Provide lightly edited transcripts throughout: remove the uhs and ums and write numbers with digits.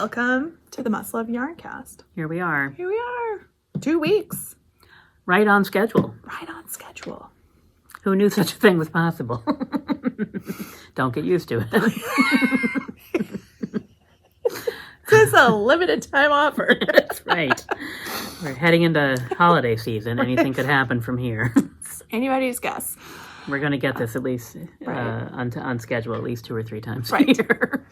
Welcome to the Must Love Yarncast. Here we are. Here we are. 2 weeks. Right on schedule. Right on schedule. Who knew such a thing was possible? Don't get used to it. This is a limited time offer. That's right. We're heading into holiday season. Anything could happen from here. It's anybody's guess. We're going to get this at least Right. on schedule at least 2 or 3 times a Right. year.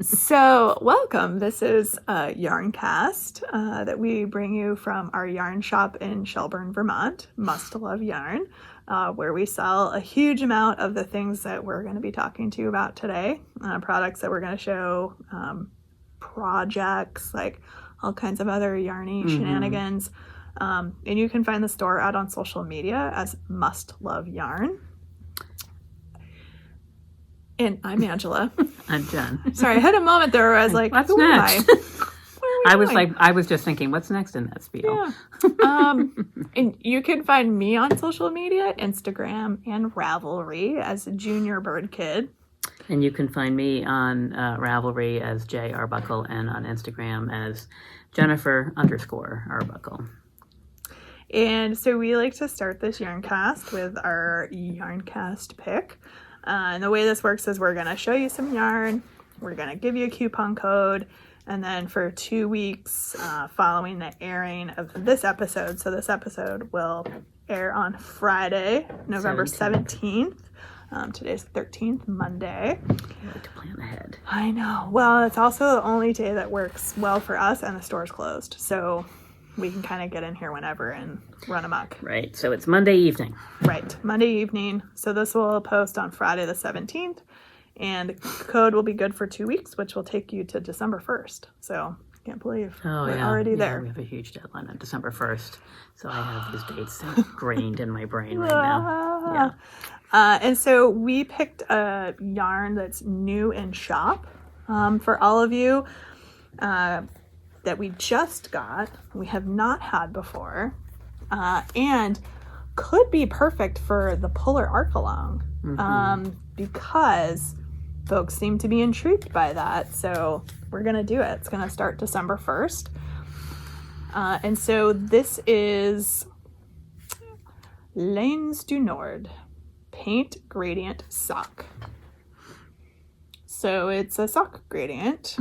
So, welcome. This is Yarncast that we bring you from our yarn shop in Shelburne, Vermont, Must Love Yarn, where we sell a huge amount of the things that we're going to be talking to you about today, products that we're going to show, projects, like all kinds of other yarny shenanigans. And you can find the store out on social media as Must Love Yarn. And I'm Angela. I'm Jen. Sorry, I had a moment there where I was like, What's who next? am I? Where are we going? I was just thinking, what's next in that spiel? Yeah. And you can find me on social media, Instagram and Ravelry as Junior Bird Kid. And you can find me on Ravelry as J Arbuckle and on Instagram as Jennifer_Arbuckle. And so we like to start this Yarncast with our Yarncast pick. And the way this works is we're going to show you some yarn, we're going to give you a coupon code, and then for 2 weeks following the airing of this episode, so this episode will air on Friday, November 17th. Today's the 13th, Monday. I like to plan ahead. I know. Well, it's also the only day that works well for us, and the store's closed. So we can kind of get in here whenever and run amok. Right, so it's Monday evening. Right, Monday evening. So this will post on Friday the 17th, and the code will be good for 2 weeks, which will take you to December 1st. So can't believe we're already there. We have a huge deadline on December 1st, so I have these dates ingrained in my brain right now. Yeah. And so we picked a yarn that's new in shop for all of you that we just got, we have not had before, and could be perfect for the Polar Arc Along because folks seem to be intrigued by that. So we're going to do it. It's going to start December 1st. And so this is Lanes du Nord Paint Gradient Sock. So it's a sock gradient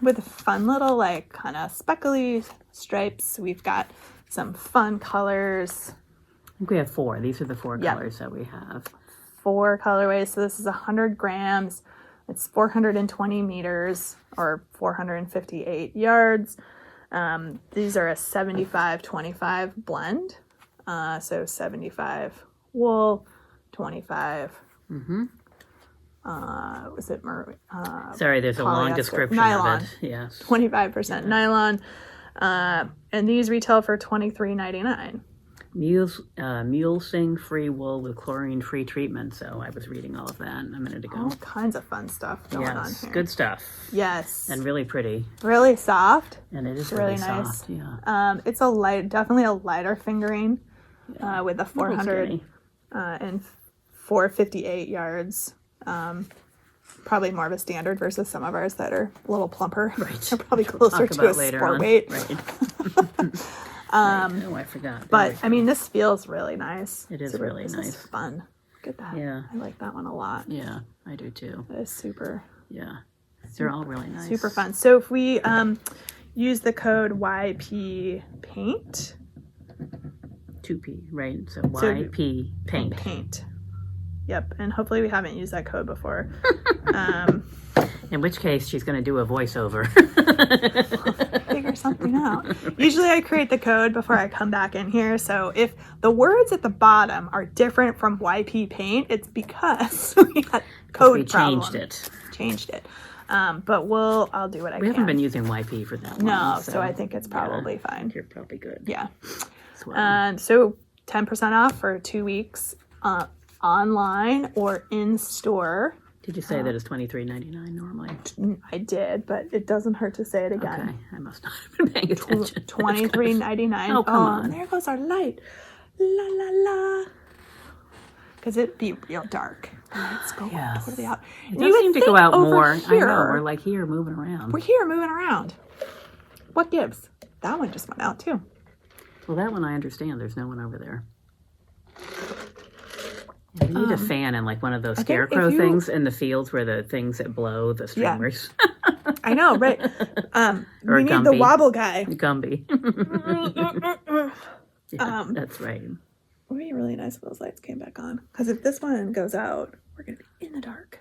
with fun little like kind of speckly stripes. We've got some fun colors. I think we have 4. These are the 4 colors that we have. 4 colorways. So this is 100 grams. It's 420 meters or 458 yards. These are a 75-25 blend. So 75 wool, 25 was it Sorry, there's a long description nylon. of it. Yes. 25% nylon. And these retail for $23.99. Mulesing free wool with chlorine-free treatment. So I was reading all of that a minute ago. All kinds of fun stuff going on here. Good stuff. Yes. And really pretty. Really soft. And it is really nice. Soft. Yeah. It's definitely a lighter fingering with a 400 and 458 yards. Probably more of a standard versus some of ours that are a little plumper. Right. They're probably closer to a sport weight. Right. Oh, I forgot. But I mean, this feels really nice. It is really nice. This is fun. Look at that. Yeah. I like that one a lot. Yeah, I do too. That is super. Yeah. They're all really nice. Super fun. So if we use the code YP Paint. 2P, right? So YP Paint. Paint. Yep. And hopefully we haven't used that code before. In which case, she's going to do a voiceover. Figure something out. Usually I create the code before I come back in here. So if the words at the bottom are different from YP Paint, it's because we had code changed it. Changed it. But I'll do what I can. We haven't been using YP for that long. No, so I think it's probably fine. You're probably good. Yeah. Well. So 10% off for 2 weeks online or in store. Did you say that it's $23.99 normally? I did, but it doesn't hurt to say it again. Okay, I must not have been paying attention. $23.99. Oh, come on. There goes our light. La la la. Because it'd be real dark. Let's go Yes. totally out. It And you does would seem to think go out over more. I here- know, we're like here moving around. We're here moving around. What gives? That one just went out too. Well, that one I understand. There's no one over there. Yeah, we need a fan and like one of those think if scarecrow you- things in the fields where the things that blow the streamers. I know, right? Or We need the Gumby. wobble guy. Gumby. Yeah, Um, that's right. It would be really nice if those lights came back on. Because if this one goes out, we're going to be in the dark.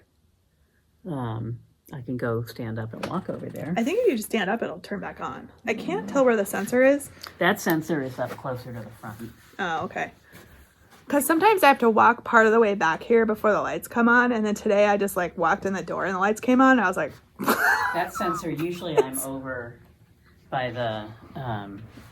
I can go stand up and walk over there. I think if you just stand up, it'll turn back on. I can't tell where the sensor is. That sensor is up closer to the front. Oh, okay. Because sometimes I have to walk part of the way back here before the lights come on. And then today I just like walked in the door and the lights came on. And I was like, That sensor, usually I'm over by the,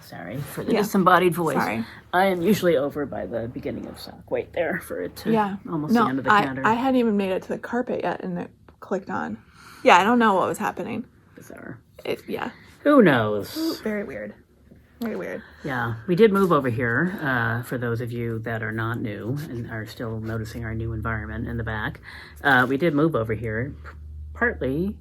sorry for the Yeah. disembodied voice. Sorry. I am usually over by the beginning of sock. Wait there for it to yeah. almost No, the end of the I counter. hadn't even made it to the carpet yet and it clicked on. Yeah, I don't know what was happening. Bizarre. Yeah. Who knows? Very weird. Very weird. Yeah, we did move over here. For those of you that are not new and are still noticing our new environment in the back, we did move over here partly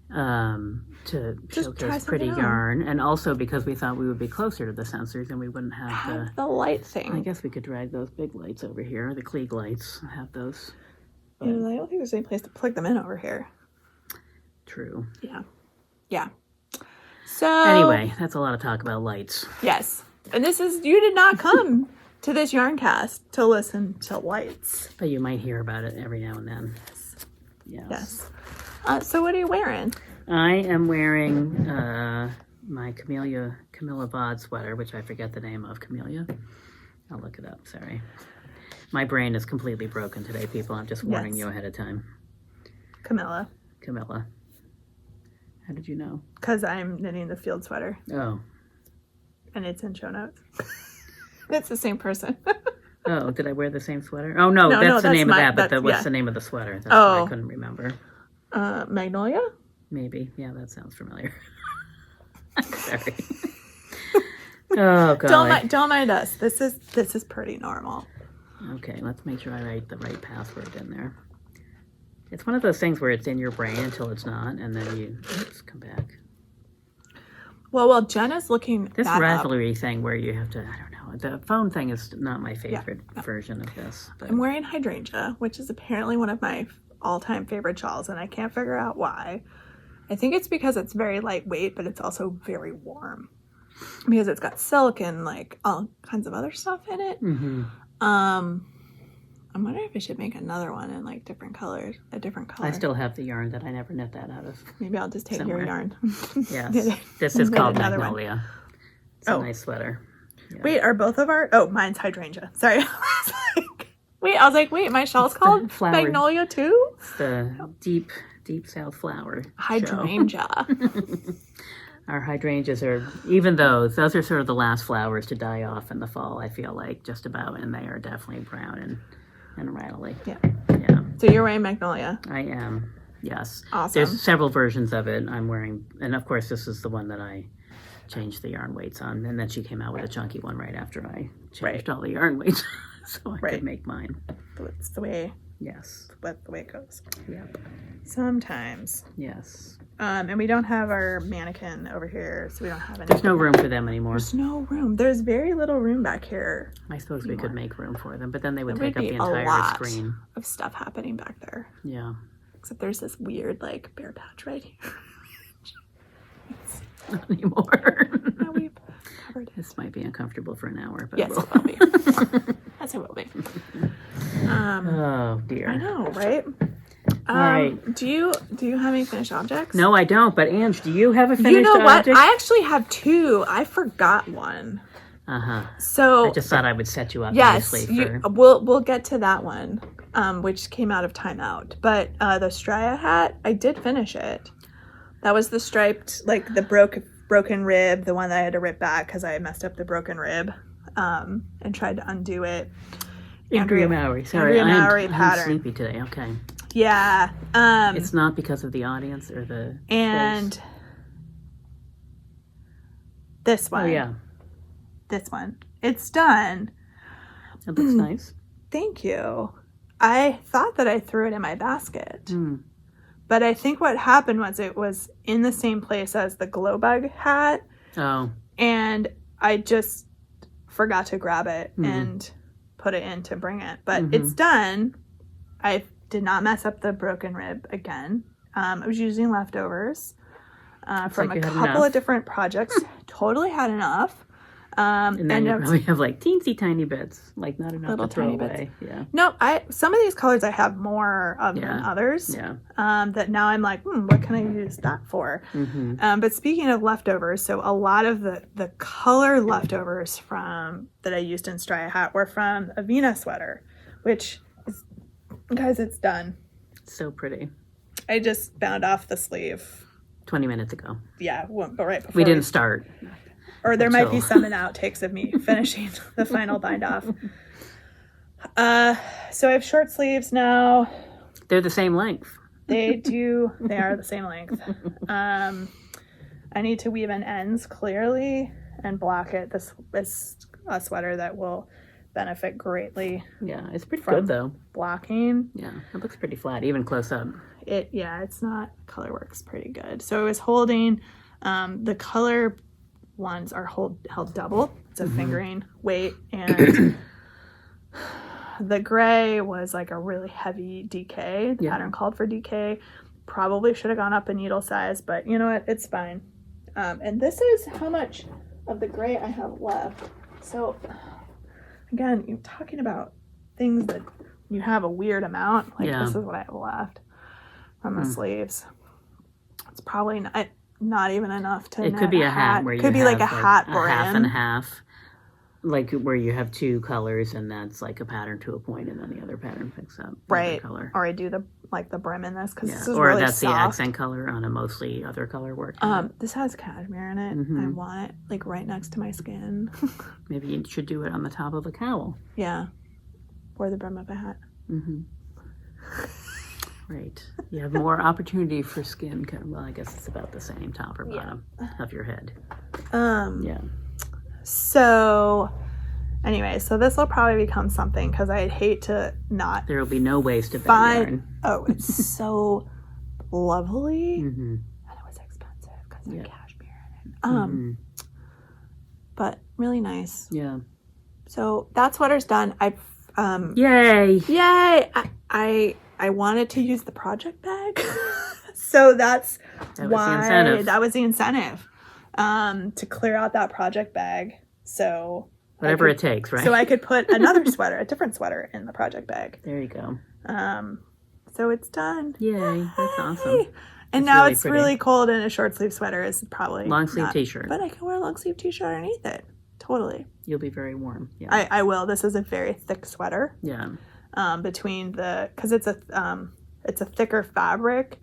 to Just try showcase pretty something on. yarn, and also because we thought we would be closer to the sensors and we wouldn't have the. Have the light I thing. guess we could drag those big lights over here, the Klieg lights. Have those. I don't think there's any place to plug them in over here. True. Yeah. Yeah. So Anyway, that's a lot of talk about lights. yes. And this is you did not come to this yarn cast to listen to lights. But you might hear about it every now and then. Yes. So what are you wearing? I am wearing my Camilla Vod sweater, which I forget the name of. Camellia? I'll look it up, sorry. My brain is completely broken today, people. I'm just warning Yes. you ahead of time. Camilla. Camilla. How did you know? Because I'm knitting the field sweater Oh. and it's in show notes. It's the same person. Oh, did I wear the same sweater? Oh, no, No, that's no, the that's name my- of that, but that's- what's yeah. the name of the sweater? That's what I Oh. couldn't remember. Magnolia? Maybe. Yeah, that sounds familiar. Sorry. Oh, God. Don't mind us. This is pretty normal. Okay, let's make sure I write the right password in there. It's one of those things where it's in your brain until it's not, and then you oops, come back. Well, while Jenna's looking This that up, Ravelry thing where you have to, I don't know, the phone thing is not my favorite version of this. But I'm wearing hydrangea, which is apparently one of my all-time favorite shawls, and I can't figure out why. I think it's because it's very lightweight, but it's also very warm. Because it's got silk and like all kinds of other stuff in it. I'm wondering if I should make another one in like different colors, a different color. I still have the yarn that I never knit that out of. Maybe I'll just take somewhere. your yarn. Yes. Knit it. This is Knit called another one. Magnolia. It's a Oh. nice sweater. Yeah. Wait, are both of our? Oh, mine's hydrangea. Sorry. I was like, wait, my shawl's called flower. Magnolia too? It's the deep South flower. show. Hydrangea. Our hydrangeas are, even those are sort of the last flowers to die off in the fall, I feel like, just about, and they are definitely brown and rattly. Yeah. Yeah, So you're wearing Magnolia. I am, yes. Awesome. There's several versions of it I'm wearing, and of course this is the one that I changed the yarn weights on, and then she came out with a chunky one right after I changed all the yarn weights, so I Right. could make mine. It's the way Yes, the way it goes. yep, Sometimes. yes. And we don't have our mannequin over here, so we don't have any. There's no room for them anymore. There's no room. There's very little room back here I suppose we could make room for them, but then they would There take would up the be a entire lot. screen. of stuff happening back there. Yeah. Except there's this weird like bare patch right here. Not anymore. Now we've covered it. This might be uncomfortable for an hour, but Yes, we'll... it will be. Yes, it will be. Oh dear. I know, right? All right. Do you have any finished objects? No, I don't. But Ange, do you have a finished You know what? object? I actually have two. I forgot one. So I just thought I would set you up yes, nicely for. we'll get to that one, which came out of timeout. But the Straya hat, I did finish it. That was the striped, like the broken rib, the one that I had to rip back because I messed up the broken rib, and tried to undo it. Andrea Mowry. Sorry, Andrea Mowry I'm pattern. sleepy today. Okay. Yeah. It's not because of the audience or the. And space. this one. Oh yeah, This one. It's done. it looks nice. Thank you. I thought that I threw it in my basket. Mm. But I think what happened was it was in the same place as the glow bug hat. Oh. And I just forgot to grab it Mhm. and put it in to bring it. But Mhm. it's done. I did not mess up the broken rib again. I was using leftovers from like a you had couple enough. of different projects. Totally had enough. And then you it's- probably have like teensy tiny bits, like not enough Little to throw tiny away. Yeah. No, some of these colors I have more of than Yeah. others. Yeah. That now I'm like, what can I use that for? Mm-hmm. But speaking of leftovers, so a lot of the color leftovers from that I used in Strya Hat were from a Vina sweater, which is, guys, it's done. So pretty. I just bound off the sleeve. 20 minutes ago. Yeah, but right before We didn't start. or there might be until- some in outtakes of me finishing the final bind off. So I have short sleeves now. They're the same length. They are the same length. I need to weave in ends clearly and block it. This is a sweater that will benefit greatly Yeah, it's pretty From- good though. blocking. Yeah, it looks pretty flat, even close up. It's not, color works pretty good. So I was holding, the color ones are held double. It's a fingering weight, and the gray was like a really heavy DK. The Yeah. pattern called for DK. Probably should have gone up a needle size, but you know what? It's fine. And this is how much of the gray I have left. So again, you're talking about things that you have a weird amount. Like Yeah. this is what I have left from the sleeves. It's probably not even enough to It knit could be a hat where you could be have like a hat a brim. half and half. Like where you have two colors and that's like a pattern to a point and then the other pattern picks up the other Right. color. Or I do the brim in this because Yeah. this is Or really that's the soft. accent color on a mostly other color work. This has cashmere in it. I Mhm. want it like right next to my skin. Maybe you should do it on the top of a cowl. Yeah. Or the brim of a hat. Mm-hmm. Right. You have more opportunity for skin. Well, I guess it's about the same top or bottom of your head. Yeah. So anyway, so this will probably become something because I'd hate to not There will be no waste of that find. yarn. Oh, it's so lovely. Mm-hmm. And it was expensive because Yeah. of cashmere in it. But really nice. Yeah. So that sweater's done. Yay! Yay! I wanted to use the project bag, so that's That was why the incentive. that was the incentive to clear out that project bag. So Whatever it takes, right? so I could put another sweater, a different sweater, in the project bag. There you go. So it's done. Yay! That's awesome. Yay. And It's now really it's pretty. really cold, and a short sleeve sweater is probably Long sleeve not- T-shirt. But I can wear a long sleeve t-shirt underneath it. Totally. You'll be very warm. Yeah. I will. This is a very thick sweater. Yeah. Between because it's a thicker fabric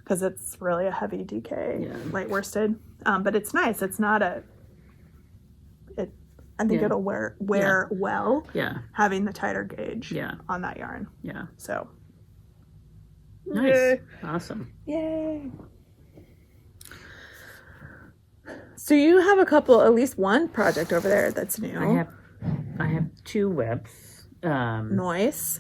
because it's really a heavy DK, Yeah. light worsted. But it's nice. It's not I think Yeah. it'll wear well Yeah. having the tighter gauge Yeah. on that yarn. Yeah. So Nice. Yay. Awesome. Yay. So you have at least one project over there that's new. I have two webs. Noise.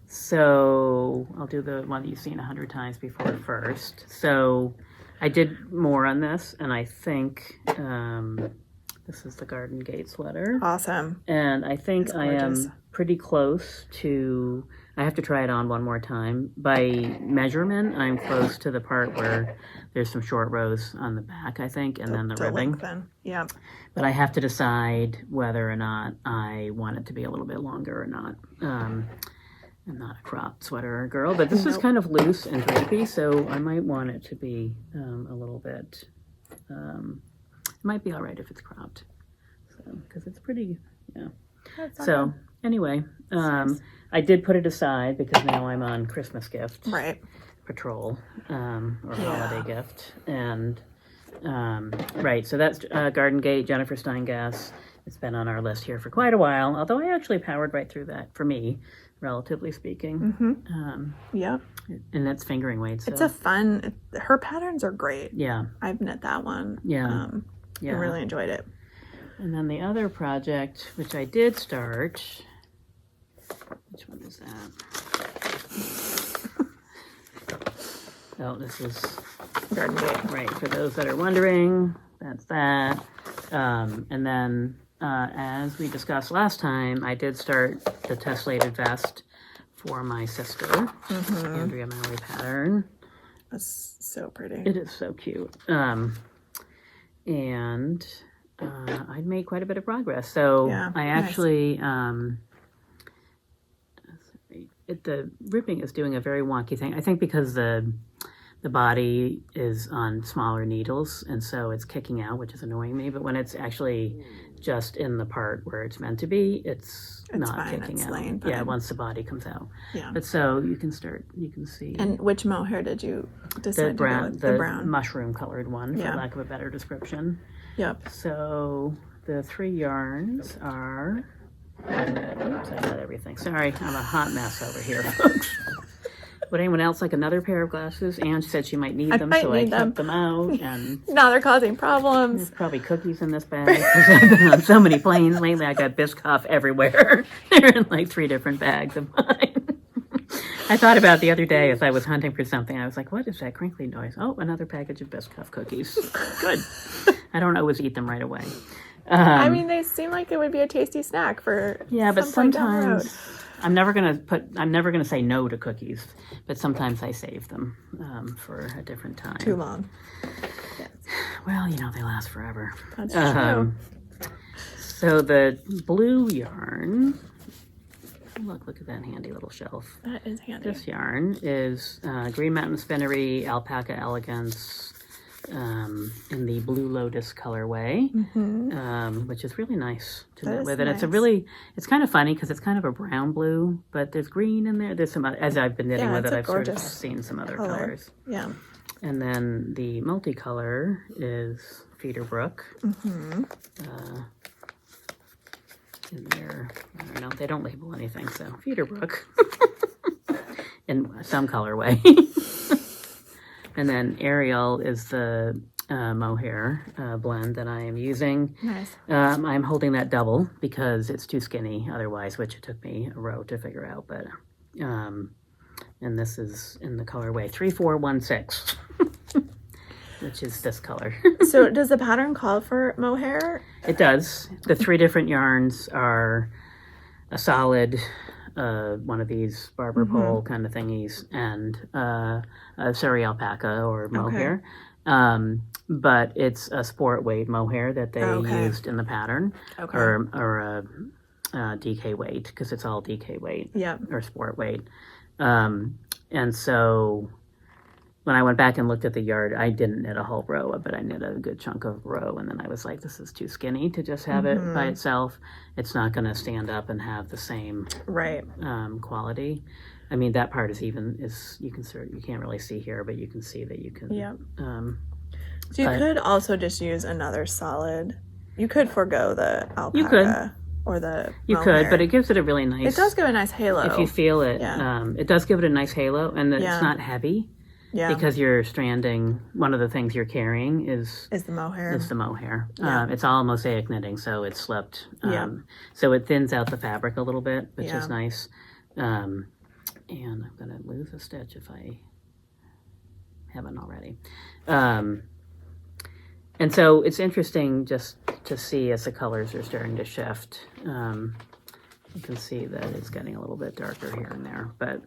So I'll do the one that you've seen 100 times before first. So I did more on this, and I think this is the Garden Gate sweater. Awesome. And I think It's I gorgeous. am pretty close to, I have to try it on one more time. By measurement, I'm close to the part where there's some short rows on the back, I think, and then the To ribbing. lengthen. Yeah. But I have to decide whether or not I want it to be a little bit longer or not. I'm not a cropped sweater girl, but this is Nope. kind of loose and drapey, so I might want it to be a little bit, it might be all right if it's cropped. So, because it's pretty, yeah. That's not So, anyway, I did put it aside because now I'm on Christmas gift bad. Right. patrol or Yeah. holiday gift. And, right, so that's Garden Gate, Jennifer Steingass. It's been on our list here for quite a while, although I actually powered right through that, for me, relatively speaking. Mm-hmm. Yeah. And that's fingering weight. So. It's her patterns are great. Yeah, I've knit that one. Yeah. I yeah. really enjoyed it. And then the other project, which I did start, which one is that? So this is Garden gate. right for those that are wondering. That's that. And then, as we discussed last time, I did start the tessellated vest for my sister, Andrea Mallory pattern. That's so pretty. It is so cute. And I'd made quite a bit of progress. So Yeah, I nice. actually, the ripping is doing a very wonky thing. I think because the body is on smaller needles, and so it's kicking out, which is annoying me. But when it's actually just in the part where it's meant to be, it's not fine, kicking it's out. laying Yeah, fine. once the body comes out. Yeah. But so you can see And which mohair did you the decide brown, to go with? the brown. mushroom colored one, for Yeah. lack of a better description. Yep. So the 3 yarns are. Oops, I got everything. Sorry, I'm a hot mess over here, folks. Would anyone else like another pair of glasses? Anne said she might need them, might so need I them. kept them out. And Now they're causing problems. there's probably cookies in this bag because I've been on so many planes lately. I got Biscoff everywhere. They're in like 3 different bags of mine. I thought about the other day as I was hunting for something. I was like, "What is that crinkly noise?" Oh, another package of Biscoff cookies. Good. I don't always eat them right away. I mean, they seem like it would be a tasty snack for Yeah, but some point down the road. sometimes I'm never gonna say no to cookies, but sometimes I save them for a different time. Too long. Well, they last forever. That's true. So the blue yarn. Look at that handy little shelf. That is handy. This yarn is Green Mountain Spinnery Alpaca Elegance in the Blue Lotus colorway, which is really nice to That knit is with. And nice. it's kind of funny because it's kind of a brown blue, but there's green in there. There's some, as I've been knitting Yeah, with it's it, a I've sort of gorgeous seen some other color. colors. Yeah. And then the multicolor is Feederbrook. In there, I don't know, they don't label anything, so Feederbrook in some colorway. And then Ariel is the mohair blend that I am using. Nice. I'm holding that double because it's too skinny otherwise, which it took me a row to figure out. But and this is in the colorway 3416, which is this color. So does the pattern call for mohair? It does. The 3 different yarns are a solid, one of these barber pole kind of thingies, and a Surrey alpaca or mohair. But it's a sport weight mohair that they used in the pattern, or a DK weight, because it's all DK weight or sport weight. And so when I went back and looked at the yard, I didn't knit a whole row, but I knit a good chunk of row, and then I was like, this is too skinny to just have it by itself. It's not going to stand up and have the same quality. I mean, that part is you can't really see here, but you can see that you can. Yeah. So you could also just use another solid. You could forego the alpaca. You could. Or the You mohair. could, but it gives it a really nice. It does give a nice halo. If you feel it, Yeah. it does give it a nice halo, and it's not heavy. Yeah. Because you're stranding, one of the things you're carrying is the mohair. the mohair. Yeah. It's all mosaic knitting, so it's slipped. So it thins out the fabric a little bit, which is nice. And I'm going to lose a stitch if I haven't already. And so it's interesting just to see as the colors are starting to shift. You can see that it's getting a little bit darker here and there. But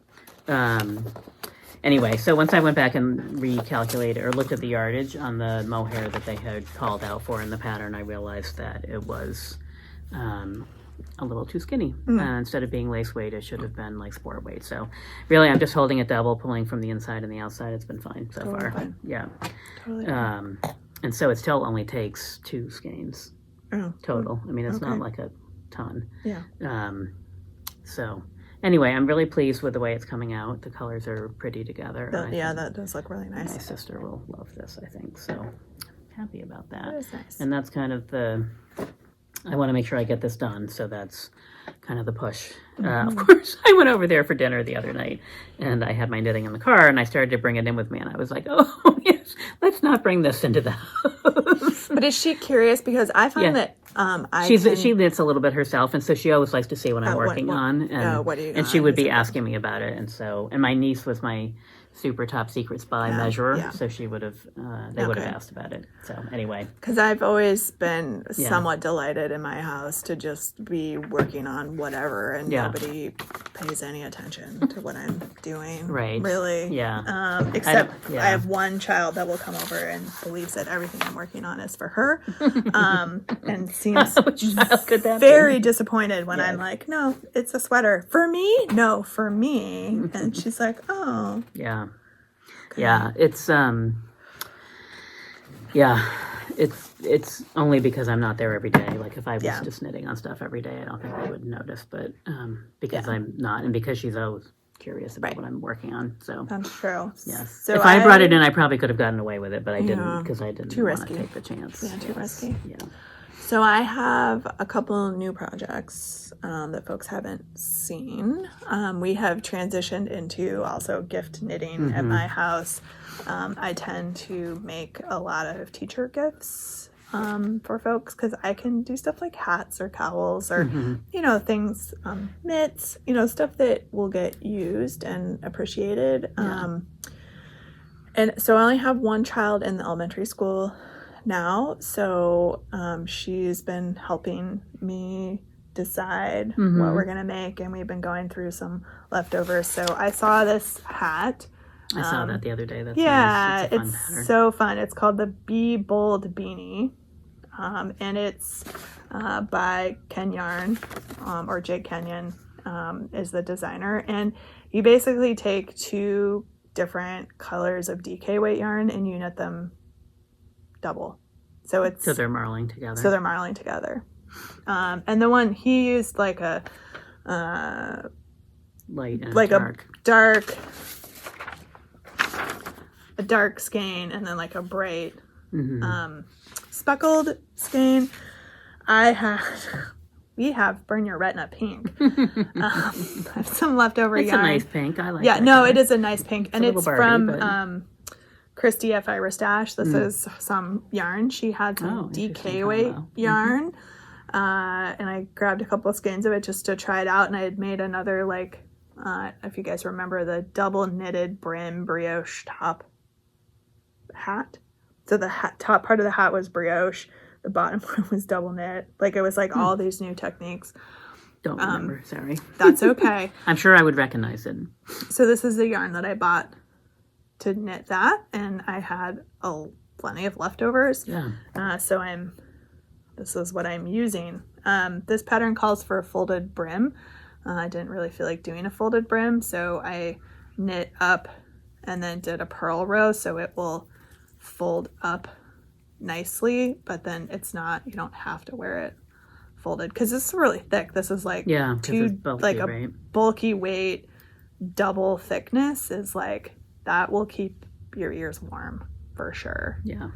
anyway, so once I went back and recalculated or looked at the yardage on the mohair that they had called out for in the pattern, I realized that it was a little too skinny. Instead of being lace weight, it should have been like sport weight. So really, I'm just holding it double, pulling from the inside and the outside. It's been fine so far. Fine. Yeah. Totally fine. And so it still only takes 2 skeins Oh. total. I mean, it's not like a ton. Yeah. So anyway, I'm really pleased with the way it's coming out. The colors are pretty together. That does look really My nice. sister will love this, I think. So happy about that. That is nice. And that's kind of I want to make sure I get this done. So that's kind of the push. Of course, I went over there for dinner the other night and I had my knitting in the car and I started to bring it in with me. And I was like, oh, yes, let's not bring this into the house. But is she curious? Because I find that She knits a little bit herself, and so she always likes to see what I'm working on. And, what do you and she got? would be asking me about it, and my niece was my super top secret spy measurer, so she would have they would have asked about it. So anyway, because I've always been somewhat delighted in my house to just be working on whatever, and nobody pays any attention to what I'm doing. Right? Really? Yeah. Except I have one child that will come over and believes that everything I'm working on is for her, and seems Which child could that very be? disappointed when I'm like, no, it's a sweater for me. No, for me. And she's like, oh. Yeah. Yeah, it's it's only because I'm not there every day. Like if I was just knitting on stuff every day, I don't think I would notice. But because I'm not, and because she's always curious about what I'm working on. So that's true. Yes. So if I brought it in, I probably could have gotten away with it, but I didn't because I didn't too want risky. to take the chance. Yeah, too risky. Yeah. So I have a couple new projects that folks haven't seen. We have transitioned into also gift knitting at my house. I tend to make a lot of teacher gifts for folks because I can do stuff like hats or cowls or, things, mitts, stuff that will get used and appreciated. And so I only have one child in the elementary school now, so she's been helping me decide what we're gonna make, and we've been going through some leftovers. So I saw this hat. I saw that the other day. That's nice. It's a fun pattern. So fun. It's called the Be Bold Beanie, and it's by Ken Yarn, or Jake Kenyon is the designer. And you basically take two different colors of DK weight yarn and you knit them double. So they're marling together. And the one he used like a light and like dark. a dark skein and then like a bright speckled skein. We have Burn Your Retina pink. I have some leftover yarn. It's a nice pink. I like. Yeah, that no, color. it is a nice pink, and it's Barbie, from but... Christy F. Ira Stash. This is some yarn. She had some DK weight yarn, and I grabbed a couple of skeins of it just to try it out. And I had made another if you guys remember, the double knitted brim brioche top hat. So the top part of the hat was brioche. The bottom part was double knit. Like it was like all these new techniques. Don't remember. Sorry. That's okay. I'm sure I would recognize it. So this is the yarn that I bought to knit that, and I had plenty of leftovers. Yeah. So this is what I'm using. This pattern calls for a folded brim. I didn't really feel like doing a folded brim, so I knit up and then did a purl row so it will fold up nicely, but then it's not, you don't have to wear it folded because this is really thick. This is like bulky, bulky weight, double thickness is like that will keep your ears warm for sure. Yeah.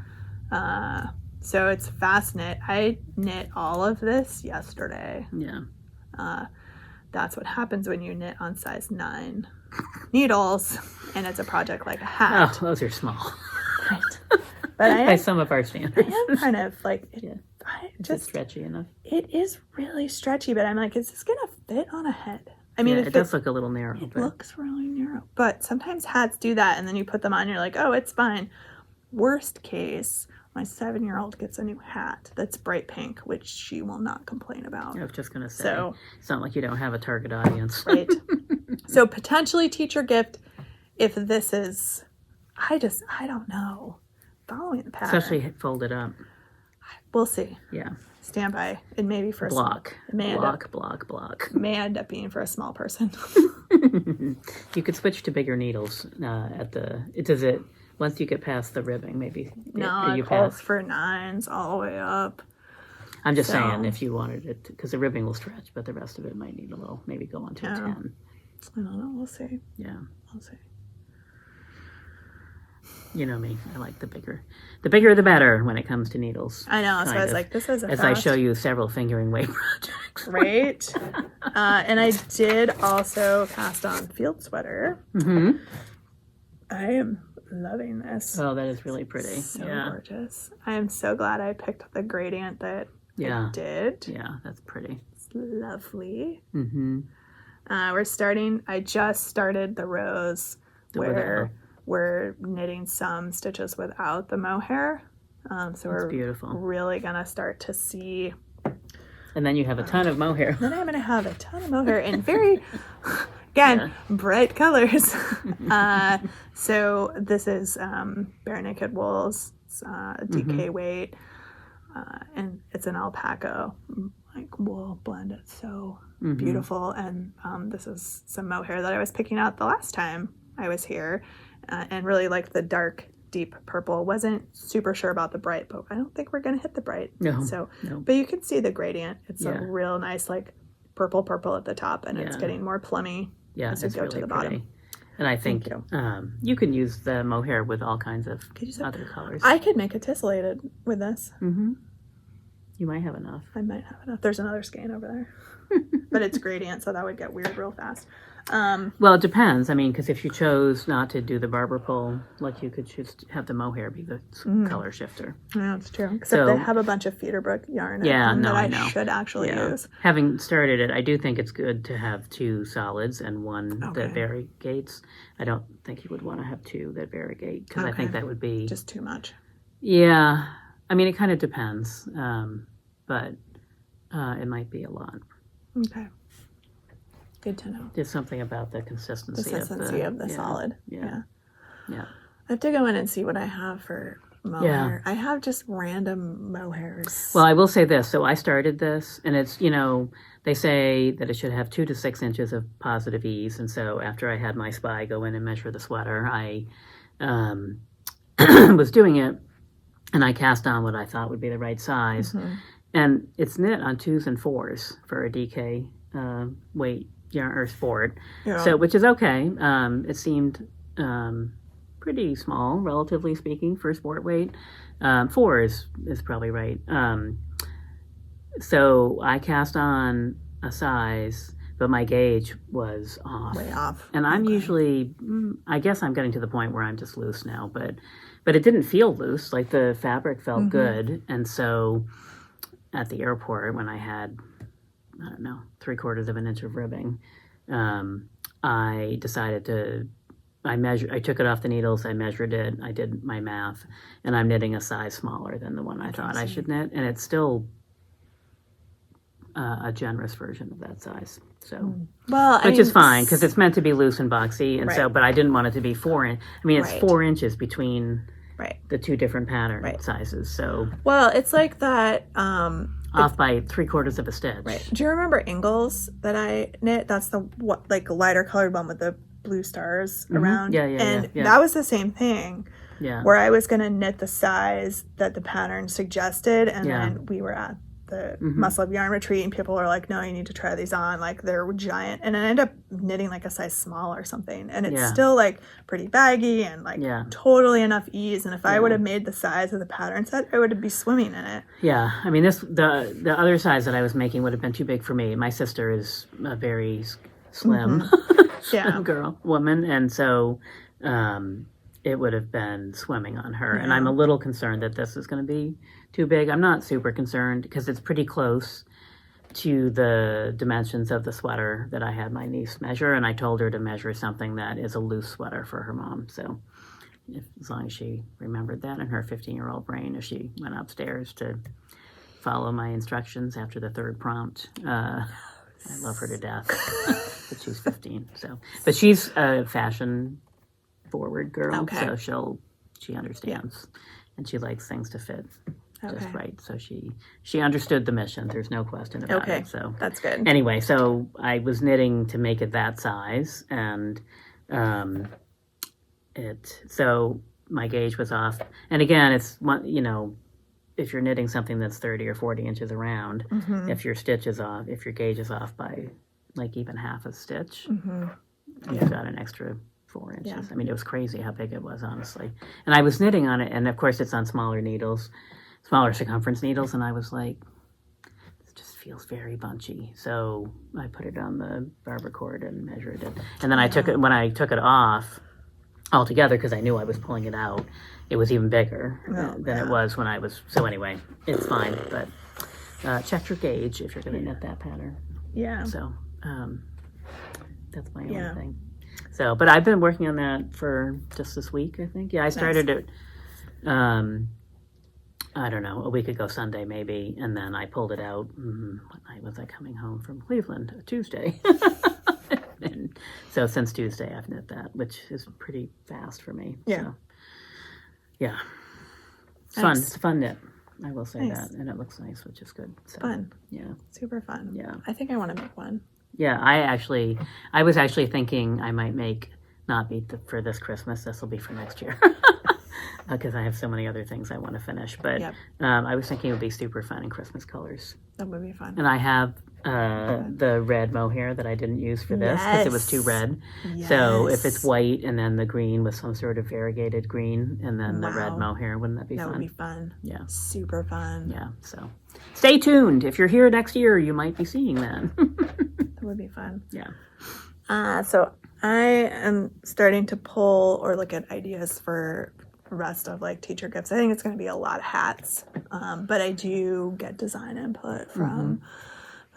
So it's fast knit. I knit all of this yesterday. Yeah. That's what happens when you knit on size 9 needles, and it's a project like a hat. Oh, those are small. Right. But by some of our standards. I am kind of like, just stretchy enough. It is really stretchy, but I'm like, is this gonna fit on a head? I mean, it does look a little narrow. It looks really narrow, but sometimes hats do that, and then you put them on, and you're like, oh, it's fine. Worst case, my 7-year-old gets a new hat that's bright pink, which she will not complain about. I was just gonna say, it's not like you don't have a target audience, right? So potentially teacher gift, if this is, I don't know. Following the pattern. Especially folded up. We'll see. Yeah. Stand by. It may be for block. Block. May end up being for a small person. You could switch to bigger needles once you get past the ribbing, maybe. No, it calls for 9s all the way up. I'm just saying if you wanted it, because the ribbing will stretch, but the rest of it might need a little, maybe go on to a 10. I don't know. We'll see. Yeah. We'll see. You know me. I like the bigger. The bigger, the better when it comes to needles. I know. So I was like, this is I show you several fingering weight projects. Right. And I did also cast on field sweater. Mm-hmm. I am loving this. Oh, that is really pretty. So gorgeous. I am so glad I picked the gradient that Yeah. I did. Yeah, that's pretty. It's lovely. Mm-hmm. I just started the rows where we're knitting some stitches without the mohair. So we're beautiful. really going to start to see. And then you have a ton of mohair. Then I'm going to have a ton of mohair in very, again, bright colors. So this is Bare Naked Wool's DK weight. And it's an alpaca like wool blend. It's so beautiful. And this is some mohair that I was picking out the last time I was here, and really like the dark, deep purple. Wasn't super sure about the bright, but I don't think we're gonna hit the bright. No. But you can see the gradient. It's a real nice like purple at the top, and it's getting more plummy as we go to the bottom. And I think you can use the mohair with all kinds of other colors. I could make a tessellated with this. Mm-hmm. You might have enough. I might have enough. There's another skein over there. But it's gradient, so that would get weird real fast. Well, it depends. I mean, because if you chose not to do the barber pole, like you could just have the mohair be the color shifter. Yeah, that's true. Except they have a bunch of Feederbrook yarn that I should actually use. Having started it, I do think it's good to have 2 solids and one that variegates. I don't think you would want to have 2 that variegate, because I think that would be... just too much. Yeah. I mean, it kind of depends, but it might be a lot. Okay. Good to know. There's something about the consistency of the solid. Yeah. I have to go in and see what I have for mohair. I have just random mohairs. Well, I will say this. So I started this, and it's, they say that it should have 2 to 6 inches of positive ease. And so after I had my spy go in and measure the sweater, I was doing it, and I cast on what I thought would be the right size. And it's knit on 2s and 4s for a DK weight yarn or sport, so which is okay. It seemed pretty small, relatively speaking, for sport weight. 4 is probably right. So I cast on a size, but my gauge was off. Way off. And I'm usually, I guess I'm getting to the point where I'm just loose now, but it didn't feel loose. Like the fabric felt good, and so at the airport when I had, I don't know, 3/4 of an inch of ribbing, I decided I took it off the needles, I measured it, I did my math, and I'm knitting a size smaller than the one I thought I should knit, and it's still a generous version of that size. So, which is fine, because it's meant to be loose and boxy, and so, but I didn't want it to be 4 inch. I mean, it's 4 inches between the 2 different pattern sizes. So, well, it's like that. Off by 3/4 of a stitch. Right. Do you remember Ingles that I knit? That's the like lighter colored one with the blue stars around. And that was the same thing. Yeah. Where I was going to knit the size that the pattern suggested, and then we were at the Muscle of Yarn retreat, and people were like, "No, you need to try these on. Like they're giant." And I ended up knitting like a size small or something, and it's still like pretty baggy and like totally enough ease. And if I would have made the size of the pattern set, I would be swimming in it. Yeah, I mean the other size that I was making would have been too big for me. My sister is a very slim, woman, and so it would have been swimming on her. And I'm a little concerned that this is going to be too big. I'm not super concerned because it's pretty close to the dimensions of the sweater that I had my niece measure, and I told her to measure something that is a loose sweater for her mom. So as long as she remembered that in her 15-year-old brain, if she went upstairs to follow my instructions after the 3rd prompt, I love her to death. But she's 15, so. But she's a fashion forward girl, so she understands, and she likes things to fit just right. So she understood the mission. There's no question about it. So that's good. Anyway, so I was knitting to make it that size, and so my gauge was off. And again, it's if you're knitting something that's 30 or 40 inches around, if your stitch is off, if your gauge is off by like even half a stitch, you've got an extra 4 inches. Yeah. I mean, it was crazy how big it was, honestly. And I was knitting on it, and of course it's on smaller needles, smaller circumference needles, and I was like, this just feels very bunchy. So I put it on the barber cord and measured it. And then when I took it off altogether, because I knew I was pulling it out, it was even bigger than it was when I was, so anyway, it's fine, but check your gauge if you're going to knit that pattern. Yeah. So that's my Yeah. only thing. So, but I've been working on that for just this week, I think. Yeah, I started it, I don't know, a week ago Sunday maybe, and then I pulled it out. What night was I coming home from Cleveland? Tuesday. And so since Tuesday I've knit that, which is pretty fast for me. Yeah. So, yeah. It's fun. Nice. It's a fun knit. I will say Nice. that. And it looks nice, which is good. So, Fun. Yeah. Super fun. Yeah. I think I want to make one. Yeah, I was actually thinking I might make, not be for this Christmas, this will be for next year. Because I have so many other things I want to finish. But Yep. I was thinking it would be super fun in Christmas colors. That would be fun. And I have the red mohair that I didn't use for this because it was too red. So if it's white and then the green with some sort of variegated green and then the red Wow. mohair, wouldn't that be That fun? would be fun. Yeah. Super fun. Yeah, so stay tuned. If you're here next year, you might be seeing that. That would be fun. Yeah. So I am starting to pull or look at ideas for the rest of like teacher gifts. I think it's going to be a lot of hats, but I do get design input from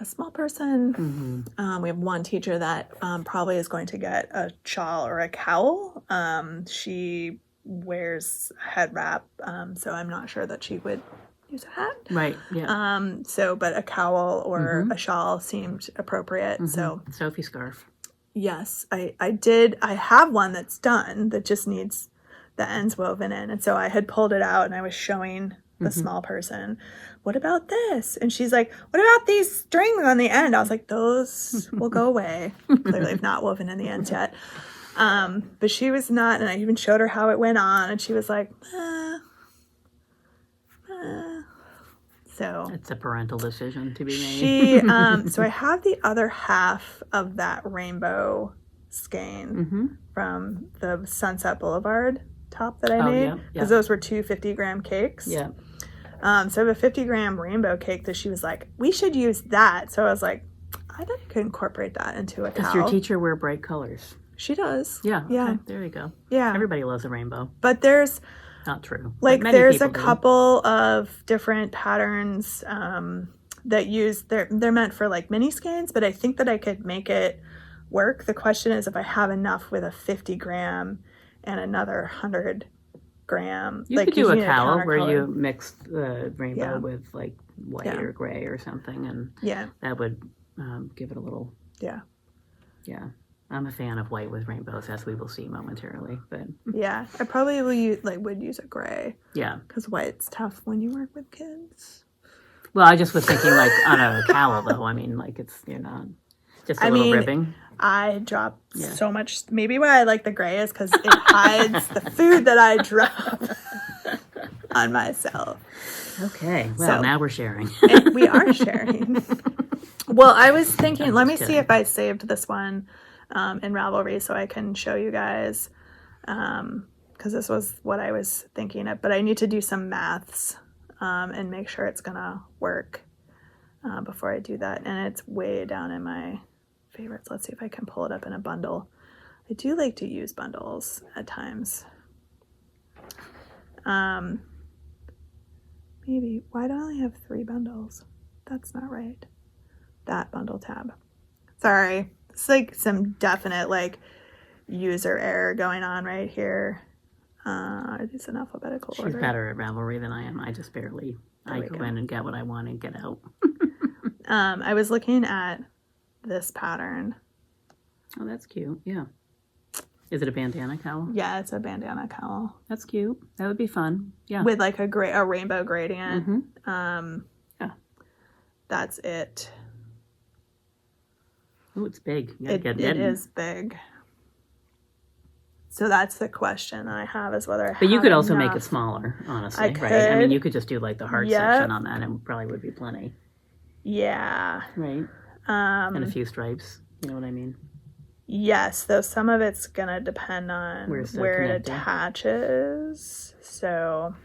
a small person. We have one teacher that probably is going to get a shawl or a cowl. She wears a head wrap, so I'm not sure that she would use a hat. Right, yeah. But a cowl or a shawl seemed appropriate. So Sophie scarf. yes, I have one that's done that just needs the ends woven in. And so I had pulled it out and I was showing the small person, what about this? And she's like, what about these strings on the end? I was like, those will go away. Clearly I've not woven in the ends yet. But she was not, and I even showed her how it went on and she was like, So It's a parental decision to be made. she, so I have the other half of that rainbow skein from the Sunset Boulevard top that I made. yeah, Because those were two 50-gram cakes. Yeah. So I have a 50-gram rainbow cake that she was like, we should use that. So I was like, I bet I could incorporate that into a Does cowl. your teacher wear bright colors? She does. Yeah. Yeah. Okay, there you go. Yeah. Everybody loves a rainbow. But there's Not true. like but many there's a people do. couple of different patterns that use they're meant for like mini skeins, but I think that I could make it work. The question is if I have enough with a 50-gram and another 100-gram. You like could do you a need cowl counter where color. you mix the rainbow Yeah. with like white Yeah. or gray or something, and Yeah. that would give it a little. Yeah. Yeah, I'm a fan of white with rainbows, as we will see momentarily. But Yeah. I probably would use a gray yeah, because white's tough when you work with kids. well, I just was thinking like on a cowl though. I mean, like you're not just a little ribbing. I drop Yeah. so much. Maybe why I like the gray is because it hides the food that I drop on myself. Okay, well So- now we're sharing. And we are sharing. Well, I was thinking, let me just see kidding. if I saved this one in Ravelry so I can show you guys. Because this was what I was thinking of. But I need to do some maths and make sure it's going to work before I do that. And it's way down in my favorites. Let's see if I can pull it up in a bundle. I do like to use bundles at times. Maybe. Why do I only have 3 bundles? That's not right. That bundle tab. Sorry. It's like some definite like user error going on right here. Are these in alphabetical She's order? better at Ravelry than I am. I just barely. I we go go. in and get what I want and get out. I was looking at this pattern. Oh, that's cute. Yeah. Is it a bandana cowl? Yeah, it's a bandana cowl That's cute. That would be fun. Yeah. with like a rainbow gradient. Mhm. Yeah. That's it. Oh, it's big. You gotta It get it in. is big. So that's the question I have is whether I But you have could also make it enough. smaller, honestly, I right? I mean, could. you could just do like the heart Yep. section on that, and it probably would be plenty, Yeah. right? And a few stripes. You know what I mean? Yes, though some of it's gonna depend on Where's the where it connector? attaches. So,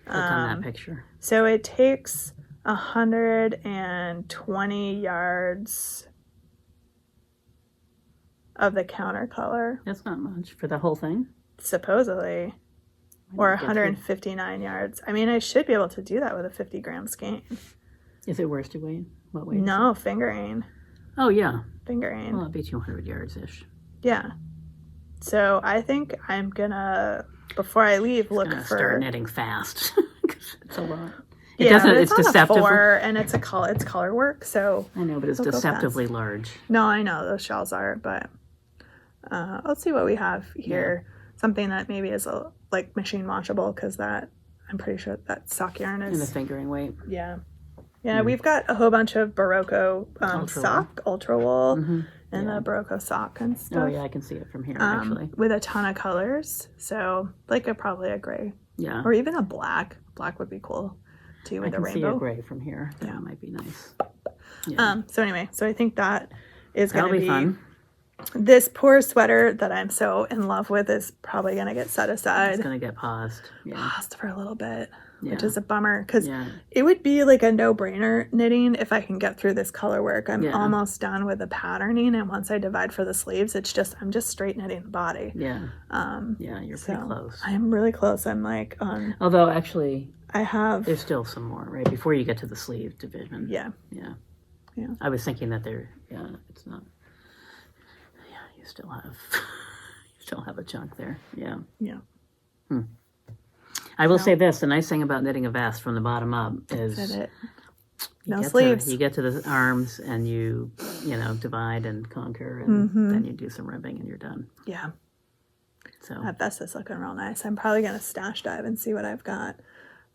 Click on that picture. so it takes 120 yards of the counter color, That's not much for the whole thing. supposedly, I or don't get 159 yards. I mean, I should be able to do that with a 50-gram skein. Is it worsted weight? What weight? No, fingering. Oh, yeah. Fingering. Well, it'd be 200 yards-ish. Yeah. So I think I'm gonna, before I leave, look Gonna for... start knitting fast. 'Cause it's a lot. It Yeah, doesn't, but it's on a deceptive. 4, and it's color work, so... I know, but it's It'll go deceptively large. No, I know those shells are, but let's see what we have here. Something that maybe is like machine washable, because that, I'm pretty sure that sock yarn And the is... fingering weight. Yeah. Yeah, we've got a whole bunch of Barocco Ultra sock, ultra wool, Mm-hmm. and Yeah. the Barocco sock and stuff. Oh, yeah, I can see it from here, actually. With a ton of colors. So, like probably a gray. Yeah. Or even a black. Black would be cool, too, I with a can see rainbow. a gray from here. That might be nice. So anyway, so I think that is going That'll to be fun. This poor sweater that I'm so in love with is probably going to get set aside. It's going to get paused. Yeah. Paused for a little bit, which Yeah. is a bummer, because Yeah. it would be like a no-brainer knitting if I can get through this color work. I'm Yeah. almost done with the patterning, and once I divide for the sleeves, I'm just straight knitting the body. Yeah. Yeah, you're pretty close. I'm really close. I'm like on... Although, actually, I have... there's still some more, right? Before you get to the sleeve division. Yeah. Yeah. Yeah. I was thinking that it's not. Yeah, you still have a chunk there. Yeah. Yeah. I will say this, the nice thing about knitting a vest from the bottom up is That's it. you No get sleeves. you get to the arms and you divide and conquer, and Mm-hmm. then you do some ribbing and you're done. Yeah. So That vest is looking real nice. I'm probably going to stash dive and see what I've got.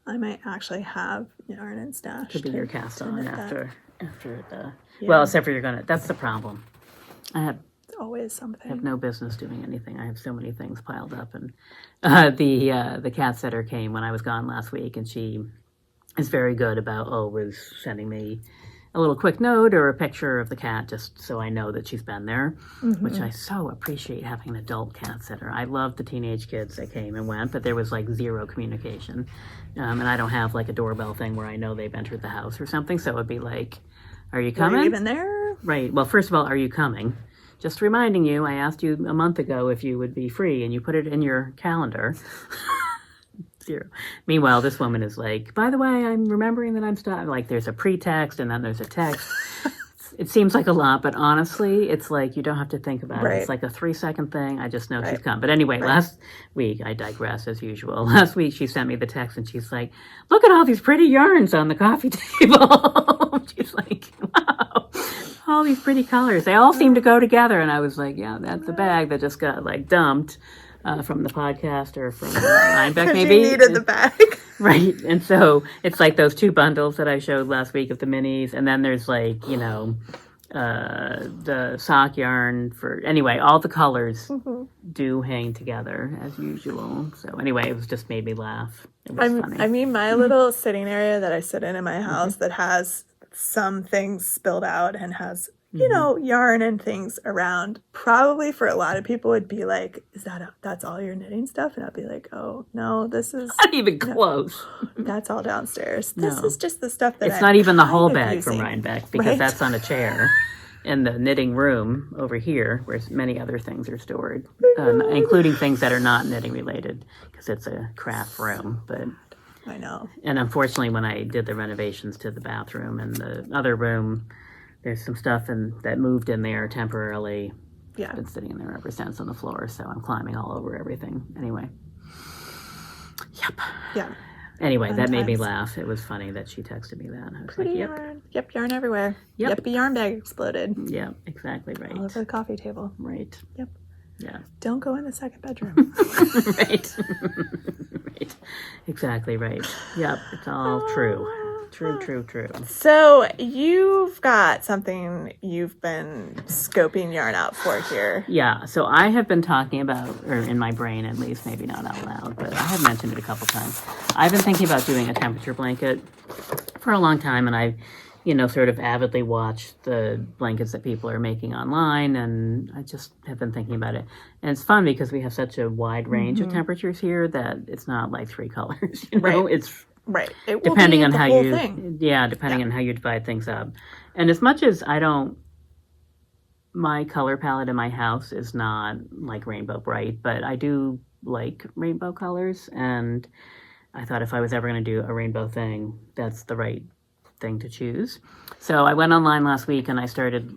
I might actually have yarn and stash. could be to- your cast to on knit that. after the Yeah. well, except for that's the problem. I have It's always something. have no business doing anything. I have so many things piled up, and the cat sitter came when I was gone last week, and she is very good about always sending me a little quick note or a picture of the cat, just so I know that she's been there, which I so appreciate having an adult cat sitter. I love the teenage kids that came and went, but there was like zero communication, and I don't have like a doorbell thing where I know they've entered the house or something, so it'd be like, "Are you Were coming?" you even there? Right. Well, first of all, are you coming? Just reminding you, I asked you a month ago if you would be free, and you put it in your calendar. Zero. Meanwhile, this woman is like, by the way, I'm remembering that I'm stopping. Like, there's a pretext, and then there's a text. It seems like a lot, but honestly, it's like you don't have to think about it. Right. It's like a 3-second thing. I just know she's Right. come. But anyway, last week, I digress as usual. Last week, she sent me the text, and she's like, look at all these pretty yarns on the coffee table. She's like, wow, all these pretty colors. They all seem to go together. And I was like, yeah, that's the bag that just got like dumped from the podcast or from Rhinebeck, maybe. You needed the bag. Right. And so it's like those 2 bundles that I showed last week of the minis. And then there's like, the sock yarn for, anyway, all the colors do hang together as usual. So anyway, it was just made me laugh. It was funny. I mean, my little sitting area that I sit in my house that has some things spilled out and has, yarn and things around, probably for a lot of people would be like, that's all your knitting stuff? And I'd be like, oh, no, this is, Not even close. that's all downstairs. This No. is just the stuff that It's I'm not even the kind whole of bag from using. Rhinebeck because Right? that's on a chair in the knitting room over here where many other things are stored, including things that are not knitting related because it's a craft room. But I know. and unfortunately, when I did the renovations to the bathroom and the other room, there's some stuff that moved in there temporarily. Yeah. It's been sitting in there ever since on the floor, so I'm climbing all over everything. Anyway. Yep. Yeah. Anyway, Fun that made me times. laugh. It was funny that she texted me that. I was Pretty like, yep. yarn. Yep, yarn everywhere. Yep. Yep, a yarn bag exploded Yeah, exactly right. all over the coffee table. Right. Yep. Yeah. Don't go in the second bedroom. Right. Right. Exactly right. Yep. It's all true. True. So you've got something you've been scoping yarn out for here. Yeah. So I have been talking about, or in my brain at least, maybe not out loud, but I have mentioned it a couple times. I've been thinking about doing a temperature blanket for a long time, and I, sort of avidly watch the blankets that people are making online, and I just have been thinking about it. And it's fun because we have such a wide range of temperatures here that it's not like 3 colors. Right. It's Right. It will depending be on the how whole you thing. depending on how you divide things up. And as much as my color palette in my house is not like rainbow bright, but I do like rainbow colors, and I thought if I was ever going to do a rainbow thing, that's the right thing to choose. So I went online last week and I started,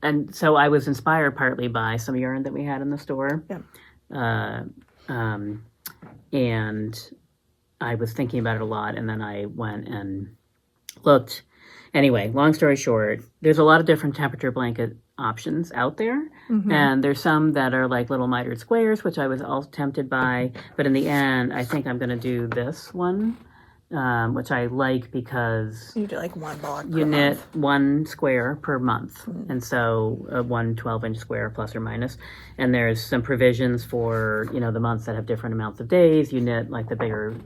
and so I was inspired partly by some yarn that we had in the store. Yeah. And I was thinking about it a lot, and then I went and looked. Anyway, long story short, there's a lot of different temperature blanket options out there, and there's some that are like little mitered squares, which I was all tempted by, but in the end, I think I'm going to do this one, which I like because You do like one block you per knit month. one square per month, and so one 12-inch square plus or minus, and there's some provisions for the months that have different amounts of days. You knit like the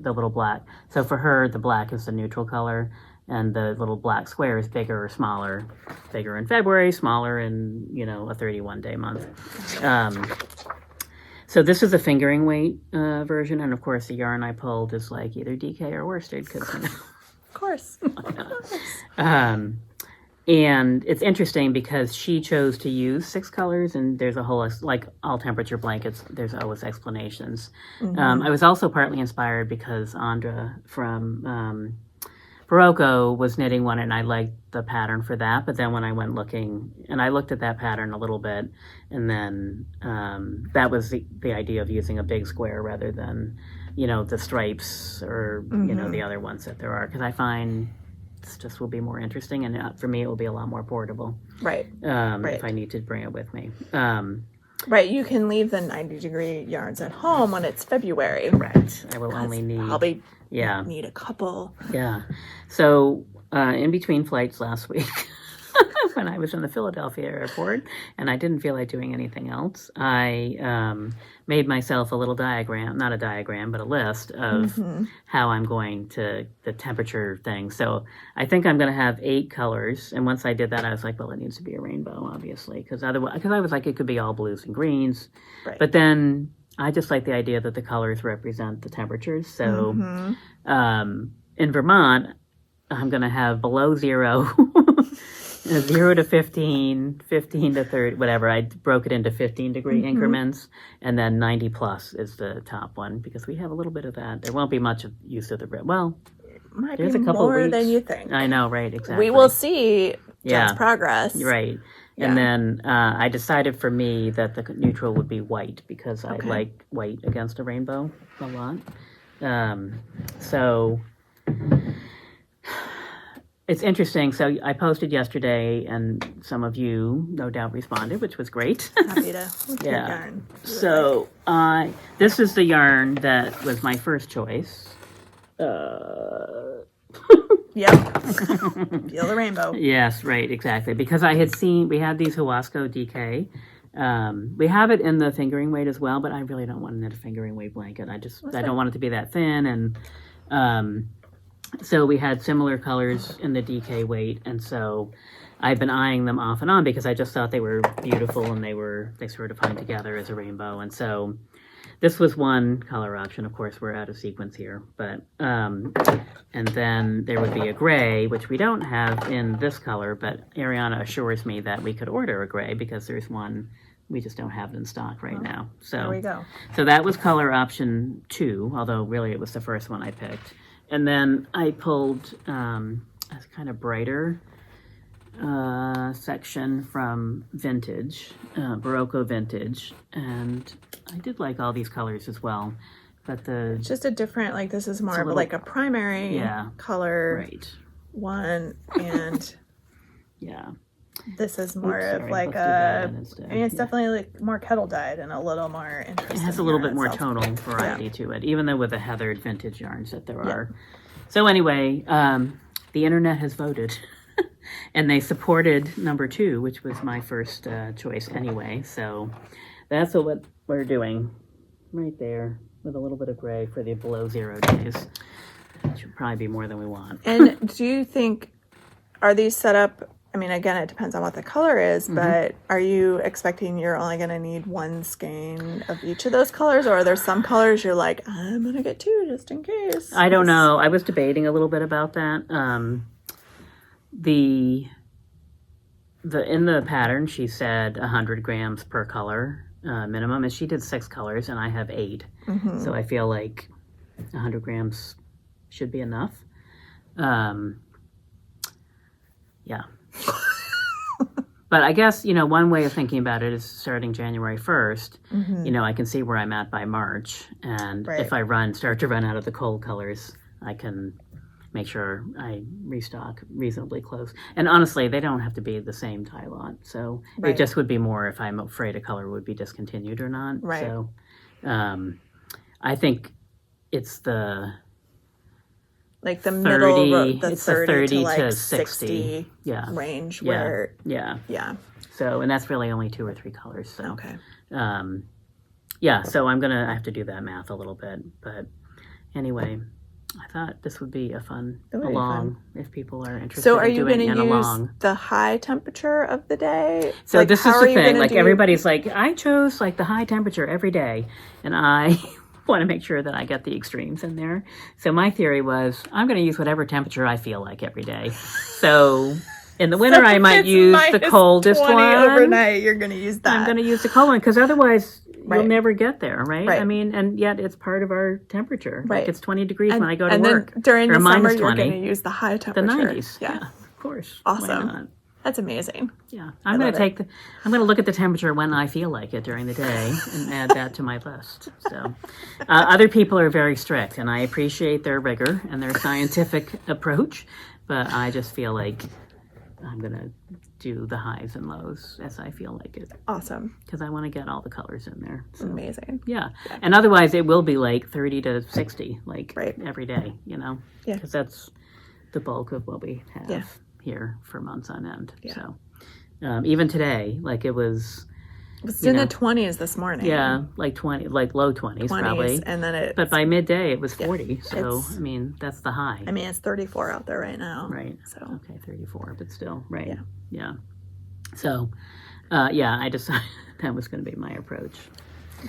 little black. So for her, the black is the neutral color, and the little black square is bigger or smaller. Bigger in February, smaller in a 31-day month. So this is a fingering weight version, and of course the yarn I pulled is like either DK or worsted because Of course. and it's interesting because she chose to use 6 colors, and there's a whole, like all temperature blankets, there's always explanations. I was also partly inspired because Andra from Barocco was knitting one, and I liked the pattern for that. But then when I went looking, and I looked at that pattern a little bit, and then that was the idea of using a big square rather than, the stripes or, the other ones that there are. Because I find this just will be more interesting, and for me, it will be a lot more portable. Right. If I need to bring it with me. Right. You can leave the 90-degree yarns at home when it's February. Right. I will only need... Probably Yeah. need a couple. Yeah. So in between flights last week, when I was in the Philadelphia airport and I didn't feel like doing anything else, I made myself a little diagram, not a diagram, but a list of how I'm going to the temperature thing. So I think I'm going to have 8 colors. And once I did that, I was like, well, it needs to be a rainbow, obviously, because I was like, it could be all blues and greens. Right. But then I just like the idea that the colors represent the temperatures. So in Vermont, I'm going to have below 0, 0 to 15, 15 to 30, whatever. I broke it into 15-degree increments, and then 90 plus is the top one because we have a little bit of that. There won't be much of use of the well. Might There's be a couple more weeks. than you think. I know, right? Exactly. We will see Yeah. Jen's progress. Right. Yeah. And then I decided for me that the neutral would be white because I Okay. like white against a rainbow a lot. So it's interesting. So I posted yesterday, and some of you no doubt responded, which was great. Happy to look at Yeah. yarn. So this is the yarn that was my first choice. Yep. Feel the rainbow. Yes, right, exactly. Because we had these Huasco DK. We have it in the fingering weight as well, but I really don't want to knit a fingering weight blanket. I don't want it to be that thin. And so we had similar colors in the DK weight. And so I've been eyeing them off and on because I just thought they were beautiful and they sort of hung together as a rainbow. And so this was one color option. Of course, we're out of sequence here, but and then there would be a gray, which we don't have in this color, but Ariana assures me that we could order a gray because there's one we just don't have it in stock right now. So There we go. So that was color option 2, although really it was the first one I picked. And then I pulled a kind of brighter section from Vintage, Barocco Vintage, and I did like all these colors as well, but It's just a different, like this is more of little- like a primary color right, one, and yeah, this is more Oops, of sorry, like let's do that a. instead. I mean, it's Yeah. definitely like more kettle dyed and a little more interesting. It has a little yarn bit more itself. tonal variety to it, even though with the heathered vintage yarns that there are. So anyway, the internet has voted, and they supported number 2, which was my first choice anyway. So that's what we're doing right there with a little bit of gray for the below 0 days. Should probably be more than we want. And do you think, are these set up? I mean, again, it depends on what the color is, but are you expecting you're only going to need one skein of each of those colors? Or are there some colors you're like, I'm going to get 2 just in case? I don't know. I was debating a little bit about that. The in the pattern, she said 100 grams per color minimum, and she did 6 colors, and I have 8. So I feel like 100 grams should be enough. Yeah. But I guess, one way of thinking about it is starting January 1st, I can see where I'm at by March. And Right. if I start to run out of the cold colors, I can make sure I restock reasonably close. And honestly, they don't have to be the same dye lot. So Right. it just would be more if I'm afraid a color would be discontinued or not. Right. So I think it's the Like the 30, middle, the it's the 30, 30 to like to 60 Yeah. range Yeah. where, Yeah. yeah. So, and that's really only 2 or 3 colors. So, Okay. Yeah, so I have to do that math a little bit. But anyway, I thought this would be a fun That would be along if people are interested So are in you going doing to an use along. the high temperature of the day? So Like, this how is are the you thing. gonna Like do- everybody's like, I chose like the high temperature every day, and I want to make sure that I get the extremes in there. So my theory was I'm going to use whatever temperature I feel like every day. So in the winter, I might It's use the minus coldest 20 one. overnight. You're going to use that. I'm going to use the cold one because otherwise Right. you'll never get there, right? Right. I mean, and yet it's part of our temperature. Right. Like it's 20 degrees when I go to and work. then during or the summer, minus you're 20, going to use the high the temperature. 90s. Yeah. Of course. Awesome. Why not? That's amazing. Yeah, I I'm going love to I'm going to look at the temperature when I feel like it during the day and add that to my list. So, other people are very strict, and I appreciate their rigor and their scientific approach, but I just feel like I'm going to do the highs and lows as I feel like it Awesome. because I want to get all the colors in there. So, Amazing. yeah, and otherwise it will be like 30 to 60, like Right. every day, Yeah. because that's the bulk of what we have Yeah. here for months on end. Yeah. So even today, like it was, It was You in know. the 20s this morning. yeah, like 20, like low 20s, 20s. probably. And then it, But by midday it was 40. So It's- I mean that's the high, I mean, it's 34 out there right now. right? So, Okay, 34, but still, right? Yeah. Yeah. So, I decided that was going to be my approach.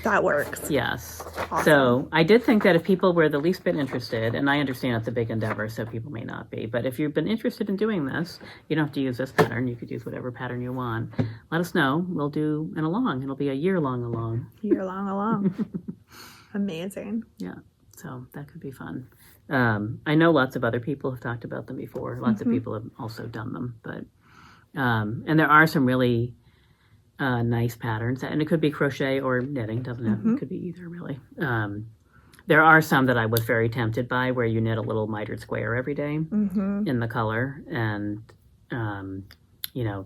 that works. Yes. Awesome. So I did think that if people were the least bit interested, and I understand it's a big endeavor, so people may not be, but if you've been interested in doing this, you don't have to use this pattern. You could use whatever pattern you want. Let us know. We'll do an along. It'll be a year-long along. You're long along. Amazing. So that could be fun. I know lots of other people have talked about them before. Lots of people have also done them, but and there are some really nice patterns, and it could be crochet or knitting. Doesn't have it could be either really. There are some that I was very tempted by, where you knit a little mitered square every day in the color, and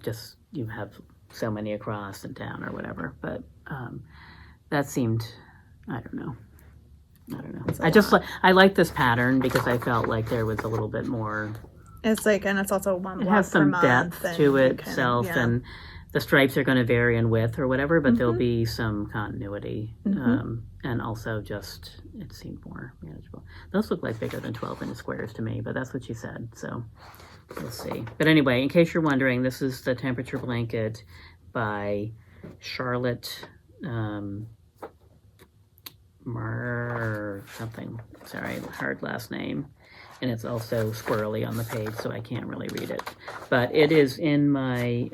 just you have so many across and down or whatever. But that seemed, I don't know. I liked this pattern because I felt like there was a little bit more. It's like, and it's also one It block has per some month. depth and to you itself, can- yeah. and the stripes are going to vary in width or whatever, but there'll be some continuity, and also just it seemed more manageable. Those look like bigger than 12-inch squares to me, but that's what she said, so we'll see. But anyway, in case you're wondering, this is the Temperature Blanket by Charlotte something. Sorry, hard last name. And it's also squirrely on the page, so I can't really read it. But it is in my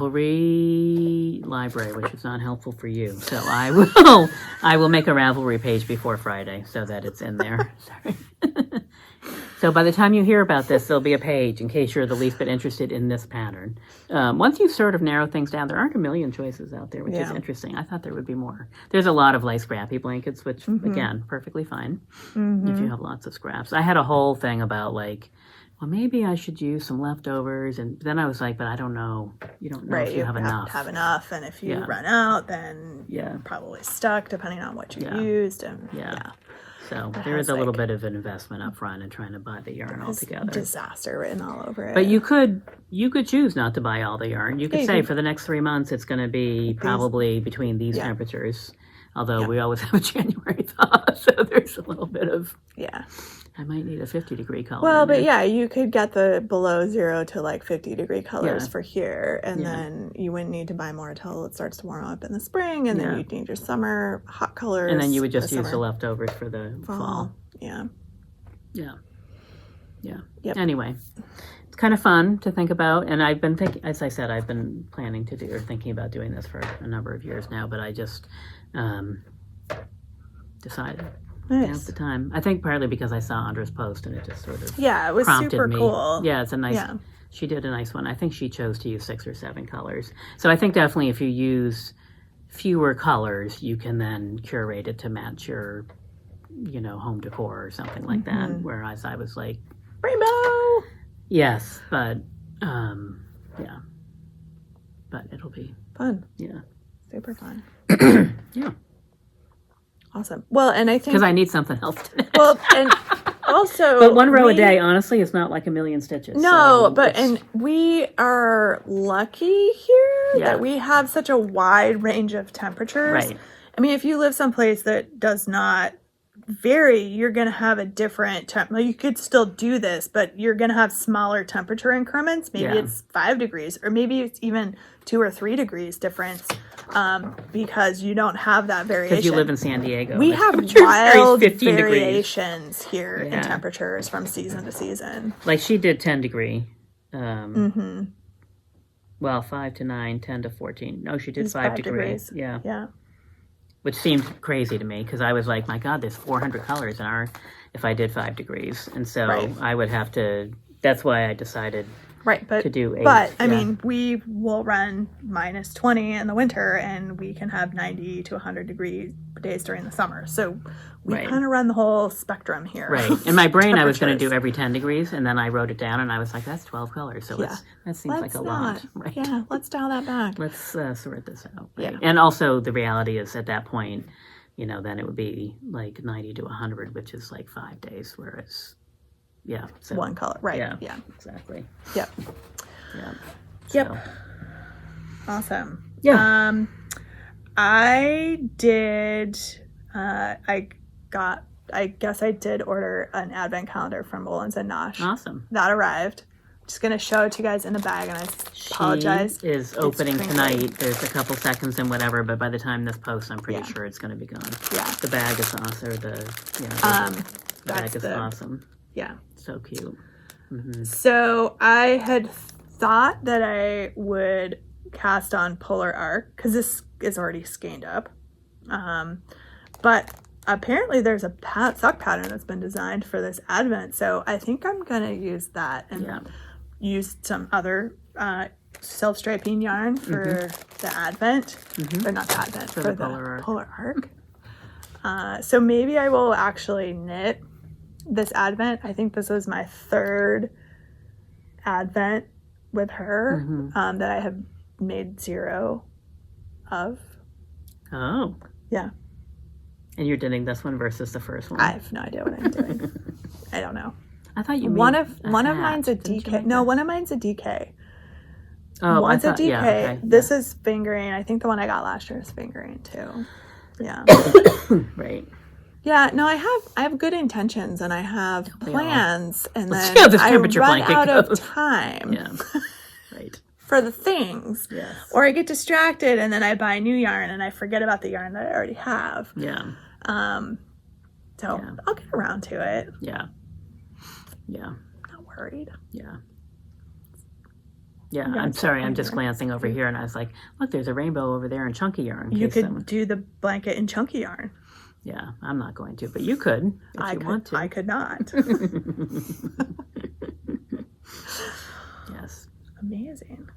Ravelry library, which is not helpful for you. So I will make a Ravelry page before Friday so that it's in there. Sorry. So by the time you hear about this, there'll be a page in case you're the least bit interested in this pattern. Once you sort of narrow things down, there aren't a million choices out there, which is Yeah. interesting. I thought there would be more. There's a lot of like scrappy blankets, which again, perfectly fine if you have lots of scraps. I had a whole thing about like, well, maybe I should use some leftovers, and then I was like, but I don't know. You don't know Right, if you have enough. to have enough, and if you Yeah. run out, then Yeah. you're probably stuck depending on what you Yeah. used. And Yeah. So It there is has, a little like- bit of an investment up front in trying to buy the yarn it's altogether. disaster written all over it. But you could choose not to buy all the yarn. You could you say could- for the next 3 months it's going to be probably between these Yeah. temperatures. Although Yeah. we always have a January thaw, so there's a little bit of. Yeah. I might need a 50-degree color. Well, in but there. yeah, you could get the below 0 to like 50-degree colors Yeah. for here, and Yeah. then you wouldn't need to buy more until it starts to warm up in the spring, and Yeah. then you'd need your summer hot colors. And then you would just the use the summer leftovers for the fall. Yeah. Yeah. Yep. Anyway, it's kind of fun to think about, and I've been thinking, as I said, I've been planning to do or thinking about doing this for a number of years now, but I just decided Nice. at the time. I think partly because I saw Andra's post and it just sort of Yeah, it was prompted super me. cool. Yeah, it's a nice. Yeah. She did a nice one. I think she chose to use 6 or 7 colors. So I think definitely if you use fewer colors, you can then curate it to match your, home decor or something like that. Whereas I was like, Rainbow. yes, but yeah, but it'll be Fun. yeah, Super fun. yeah. Awesome. Well, and I think Because I need something else today. well, and also, But one row a day, honestly, is not like a million stitches. No, so but it's- and we are lucky here Yeah. that we have such a wide range of temperatures. Right. I mean, if you live someplace that does not vary, you're going to have a different temp. Well, you could still do this, but you're going to have smaller temperature increments. Maybe Yeah. it's 5 degrees, or maybe it's even 2 or 3 degrees difference, because you don't have that variation. Because you live in San Diego. We the have temperature varies wild 15 degrees. variations here in Yeah. temperatures from season to season. Like she did 10 degree. Mm-hmm. Well, 5 to 9, 10 to 14. No, she did It's 5 5 degrees. degrees. Yeah. Yeah. Which seemed crazy to me because I was like, my God, there's 400 colors in our, if I did 5 degrees. And so Right. I would have to, that's why I decided Right, but to do 8. But I Yeah. mean, we will run minus 20 in the winter, and we can have 90 to 100 degree days during the summer. So we Right. kind of run the whole spectrum here. Right. In my brain, I was going to Temperatures. do every 10 degrees, and then I wrote it down, and I was like, that's 12 colors. So Yeah. that seems like a lot. Right. Yeah, let's dial that back. Let's sort this out. Right? Yeah. And also, the reality is at that point, then it would be like 90 to 100, which is like 5 days, whereas, yeah. So, One color, right? Yeah. Yeah. Exactly. Yep. Yeah. Yep. So, Awesome. yeah. I did. I guess I did order an advent calendar from Woolens and Nosh. Awesome. That arrived. Just gonna show it to you guys in the bag, and I apologize. She is opening crinkly. tonight. There's a couple seconds and whatever, but by the time this posts, I'm pretty Yeah. sure it's going to be gone. Yeah. The bag is awesome. The bag That's is the awesome. yeah. So cute. So I had thought that I would cast on Polar Arc because this is already skeined up, but apparently there's a sock pattern that's been designed for this advent. So I think I'm gonna use that and Yeah. use some other self-striping yarn for the advent, or not the advent, for the the Polar Arc. Arc. So maybe I will actually knit this advent. I think this is my 3rd advent with her that I have made 0 of. Oh. Yeah. And you're doing this one versus the first one? I have no idea what I'm doing. I don't know. I thought you One made of a mine's a hat. Didn't you DK. make No, that? one of mine's a DK. Oh, One's I thought, a DK. Yeah, okay. This is fingering. I think the one I got last year is fingering too. Yeah. Right. Yeah, no, I have good intentions and I have plans, and Let's then see how this I temperature run blanket out of goes. time Yeah. Right. for the things. Yes. Or I get distracted and then I buy new yarn and I forget about the yarn that I already have. Yeah. So Yeah. I'll get around to it. Yeah. Yeah. Not worried. Yeah. Yeah, Yeah, I'm it's sorry. I'm right just here. glancing over here, and I was like, "Look, there's a rainbow over there in chunky yarn." in You case could someone- do the blanket in chunky yarn. Yeah, I'm not going to, but you could if I you could. want to. I could not. Yes. Amazing.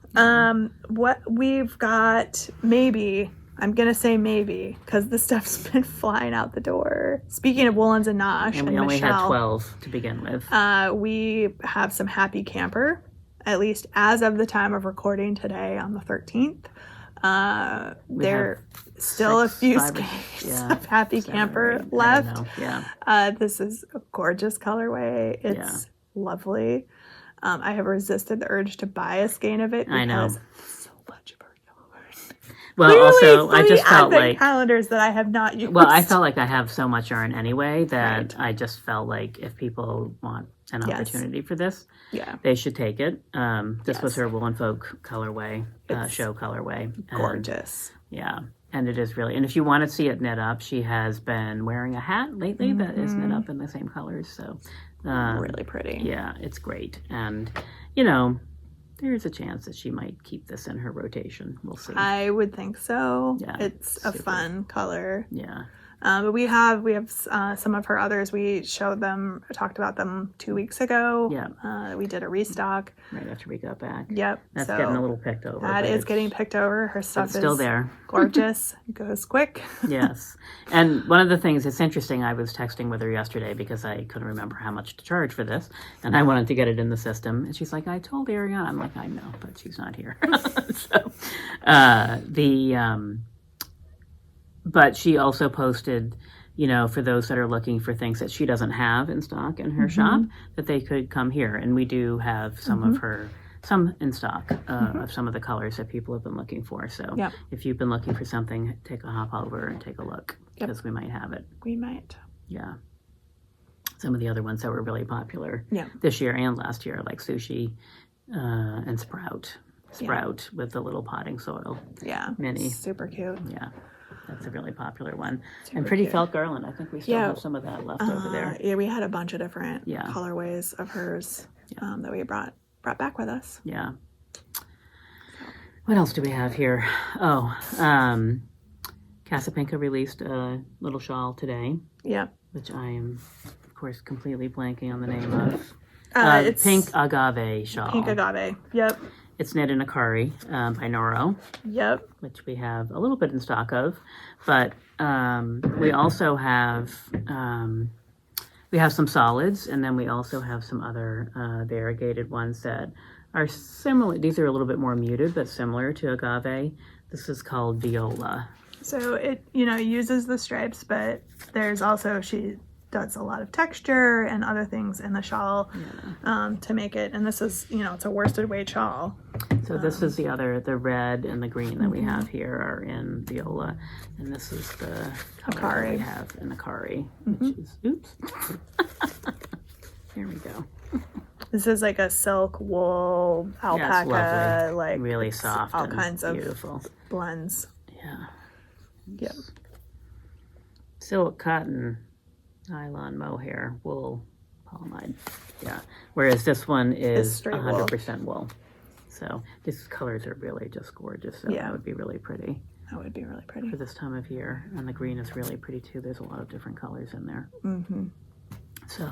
What we've got, maybe, I'm gonna say maybe, because the stuff's been flying out the door. Speaking of Woolens and Nosh And we only Michelle, had 12 to begin with. we have some Happy Camper, at least as of the time of recording today on the 13th. There still a few 5 or skeins yeah, of Happy 7 or Camper 8, I don't left. know. Yeah. This is a gorgeous colorway. It's lovely. I have resisted the urge to buy a skein of it because I know. so much of our yarn. Well, Clearly, also, I 3 just felt advent like. calendars that I have not used. Well, I felt like I have so much yarn anyway that Right. I just felt like if people want an Yes. opportunity for this, yeah, they should take it. This was Yes. her Woolen Folk colorway, It's show colorway. And, gorgeous. yeah, and it is really. And if you want to see it knit up, she has been wearing a hat lately that is knit up in the same colors. So, Really pretty. yeah, it's great. And there's a chance that she might keep this in her rotation. We'll see. I would think so. Yeah, It's a super. fun color. Yeah, But we have some of her others. We talked about them 2 weeks ago. Yeah. We did a restock. Right after we got back. Yep. That's so getting a little picked over. That is getting picked over. Her stuff it's still is there. Gorgeous. It goes quick. Yes. And one of the things, it's interesting, I was texting with her yesterday because I couldn't remember how much to charge for this. And I wanted to get it in the system. And she's like, I told Ariana. I'm like, I know, but she's not here. So but she also posted, for those that are looking for things that she doesn't have in stock in her shop, that they could come here. And we do have some in stock of some of the colors that people have been looking for. So if you've been looking for something, take a hop over and take a look because we might have it. We might. Yeah. Some of the other ones that were really popular this year and last year, like Sushi and Sprout with the little potting soil. Yeah. Mini. Super cute. Yeah. That's a really popular one. And Pretty Felt Garland. I think we still have some of that left over there. Yeah, we had a bunch of different colorways of hers that we brought back with us. Yeah. What else do we have here? Oh, Casapinka released a little shawl today. Yeah. Which I am, of course, completely blanking on the name of. It's Pink Agave shawl. Pink Agave. Yep. It's knit in Akari by Noro. Yep. Which we have a little bit in stock of. But we also have some solids, and then we also have some other variegated ones that are similar. These are a little bit more muted, but similar to Agave. This is called Viola. So it, uses the stripes, but there's also, she does a lot of texture and other things in the shawl to make it. And this is, it's a worsted weight shawl. So this is the red and the green that we have here are in Viola. And this is the color that we have in Akari, which is, oops. There we go. This is like a silk, wool, alpaca, like really soft, all and kinds of beautiful blends. Yeah. Yep. Silk, cotton, nylon, mohair, wool, polyamide. Yeah. Whereas this one is 100% wool. So these colors are really just gorgeous. So that would be really pretty. That would be really pretty for this time of year. And the green is really pretty too. There's a lot of different colors in there. So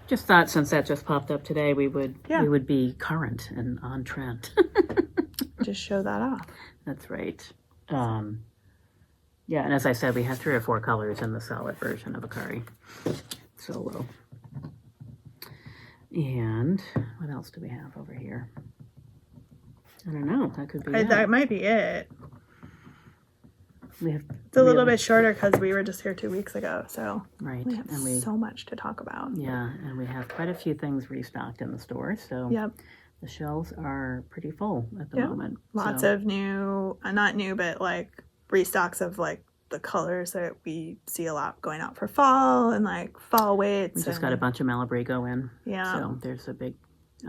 just thought since that just popped up today, we would be current and on trend. Just show that off. That's right. Yeah, and as I said, we have 3 or 4 colors in the solid version of Akari Solo. And what else do we have over here? I don't know. That could be it. That might be it. It's a little bit shorter because we were just here 2 weeks ago, so right. We have so much to talk about. Yeah, and we have quite a few things restocked in the store, so the shelves are pretty full at the moment. Lots of new, not new, but like restocks of like the colors that we see a lot going out for fall and like fall weights. We just got a bunch of Malabrigo in. Yeah. So there's a big,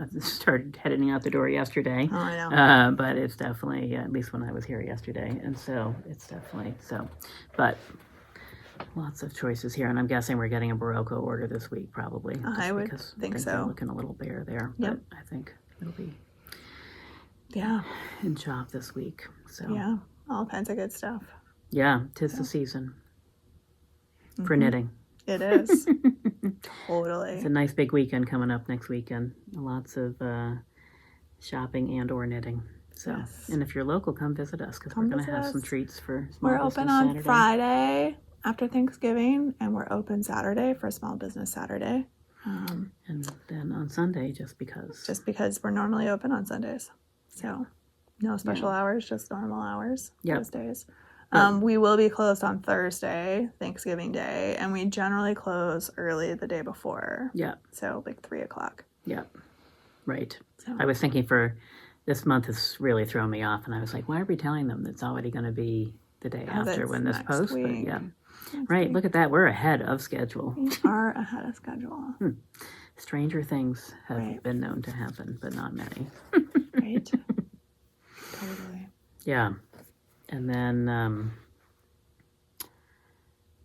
I started heading out the door yesterday. Oh, I know. But it's definitely, at least when I was here yesterday. And so it's definitely, but lots of choices here. And I'm guessing we're getting a Barocco order this week probably. I would think so. They're looking a little bare there. Yep. But I think it'll be in shop this week. So yeah, all kinds of good stuff. Yeah, 'tis the season for knitting. It is. Totally. It's a nice big weekend coming up next weekend. Lots of shopping and or knitting. So, and if you're local, come visit us because we're going to have some treats for Small Business Saturday. We're open on Friday after Thanksgiving, and we're open Saturday for Small Business Saturday. And then on Sunday, just because we're normally open on Sundays. So, no special hours, just normal hours those days. We will be closed on Thursday, Thanksgiving Day, and we generally close early the day before. Yeah. So like 3:00. Yeah. Right. So. I was thinking for this month has really thrown me off, and I was like, why are we telling them it's already going to be the day after when this posts? But right. Look at that. We're ahead of schedule. We are ahead of schedule. Stranger things have been known to happen, but not many. Right. Totally. Yeah. And then,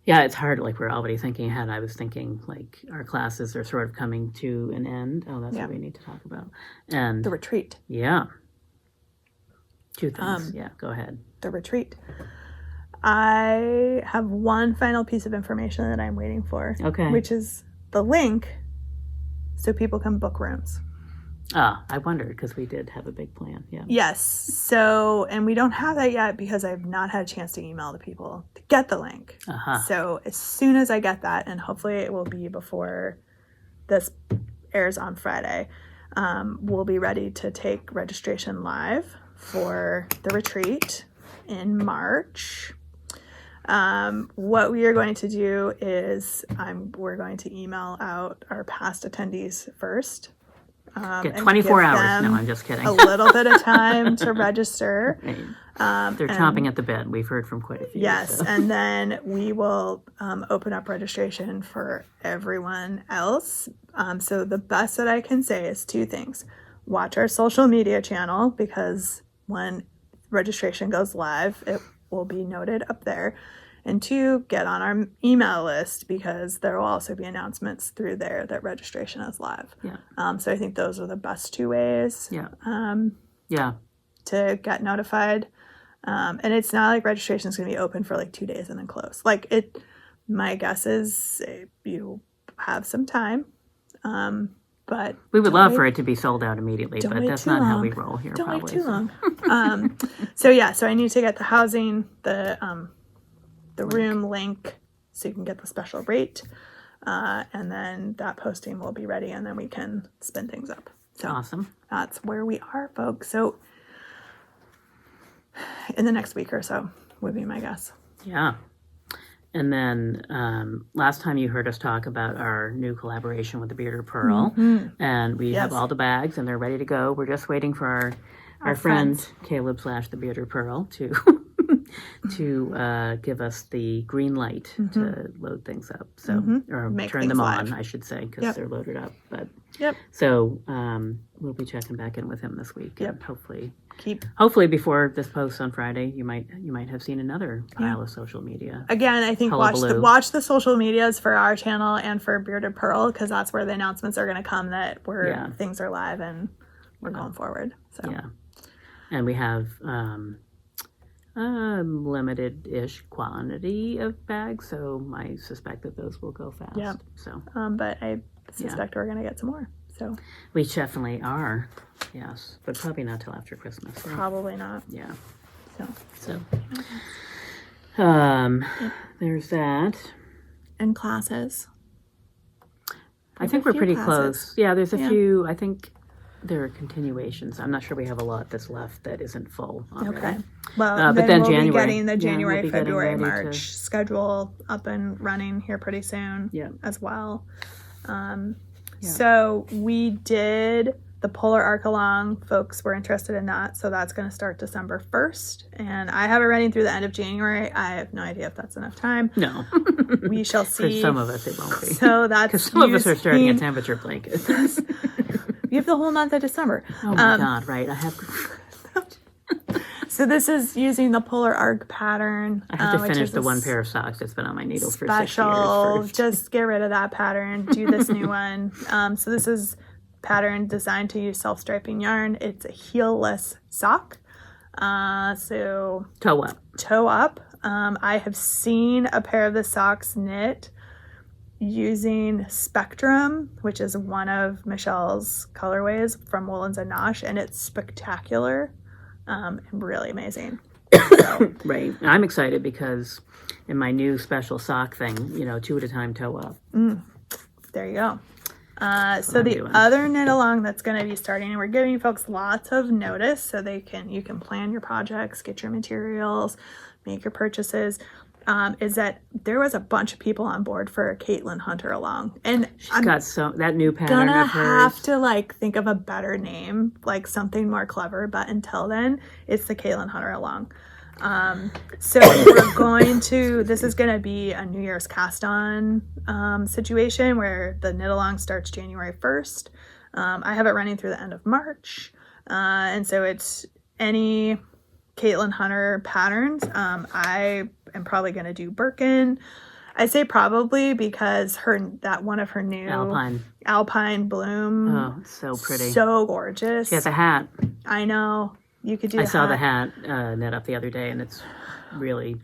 it's hard. Like we're already thinking ahead. I was thinking like our classes are sort of coming to an end. Oh, that's what we need to talk about. And the retreat. Yeah. 2 things. Go ahead. The retreat. I have one final piece of information that I'm waiting for. Okay. Which is the link so people can book rooms. I wondered because we did have a big plan. Yeah. Yes. So, and we don't have that yet because I've not had a chance to email the people to get the link. Uh-huh. So as soon as I get that, and hopefully it will be before this airs on Friday, we'll be ready to take registration live for the retreat in March. What we are going to do is we're going to email out our past attendees first. Get and 24 give hours. them No, I'm just kidding. a little bit of time to register. Right. They're chomping at the bit. We've heard from quite a few. Yes, so. and then we will open up registration for everyone else. So the best that I can say is two things. Watch our social media channel because when registration goes live, it will be noted up there. And two, get on our email list because there will also be announcements through there that registration is live. Yeah. So I think those are the best two ways Yeah. to get notified. And it's not like registration is going to be open for like 2 days and then close. Like my guess is you have some time. But We would love for it to be sold out immediately, Don't but wait that's too not how long. we roll here. don't wait probably. too long. So I need to get the housing, the room link so you can get the special rate. And then that posting will be ready and then we can spin things up. So Awesome. that's where we are, folks. So in the next week or so would be my guess. Yeah. And then last time you heard us talk about our new collaboration with the Bearded Pearl, and we have Yes. all the bags and they're ready to go. We're just waiting for our friend Caleb / the Bearded Pearl to give us the green light to load things up. So or Make turn things them live. on, I should say, because Yep. they're loaded up. But Yep. so we'll be checking back in with him this week. Yep. And Keep hopefully before this post on Friday, you might have seen another pile of social media. again. I think Hullabaloo. watch the social medias for our channel and for Bearded Pearl because that's where the announcements are going to come that things are live and we're going forward. So Yeah. And we have limited-ish quantity of bags, so I suspect that those will go fast. Yep. So but I suspect we're going to get some more. So we definitely are, yes, but probably not till after Christmas. So, probably not. yeah. So There's that. and classes. I think a we're few pretty classes. close. Yeah, there's a Yeah. few. I think there are continuations. I'm not sure we have a lot that's left that isn't full already. Okay. Well, but then then we'll January. be getting the Yeah, January, we'll be getting February, ready to- March schedule up and running here pretty soon. Yeah. As well. So we did the Polar Arc Along. Folks were interested in that, so that's going to start December 1st, and I have it running through the end of January. I have no idea if that's enough time. No. We shall For see. some of us, it won't be. So that's Because some of us are starting a using- temperature blanket. You have the whole month of December. Oh my God! Right, I have. So this is using the Polar Arc pattern. I have to which finish is the a one pair of socks that's been on my needle for 6 special. years. First. Just get rid of that pattern. Do this new one. So this is pattern designed to use self-striping yarn. It's a heelless sock. So Toe up. toe up. I have seen a pair of the socks knit using Spectrum, which is one of Michelle's colorways from Woolens and Nosh, and it's spectacular and really amazing. Right. I'm excited because in my new special sock thing, 2 at a time toe up. There you go. So I'm the doing. other knit along that's going to be starting, and we're giving folks lots of notice so you can plan your projects, get your materials, make your purchases. Is that there was a bunch of people on board for Caitlin Hunter along, and I'm Got that new pattern gonna of hers. have to think of a better name, like something more clever. But until then, it's the Caitlin Hunter along. So we're going to. This is going to be a New Year's cast on situation where the knit along starts January 1st. I have it running through the end of March, and so it's any Caitlin Hunter patterns. I am probably going to do Birkin. I say probably because one of her new Alpine Bloom. Oh, it's so pretty. So gorgeous. She has a hat. I know. You could do I saw the hat knit up the other day, and it's really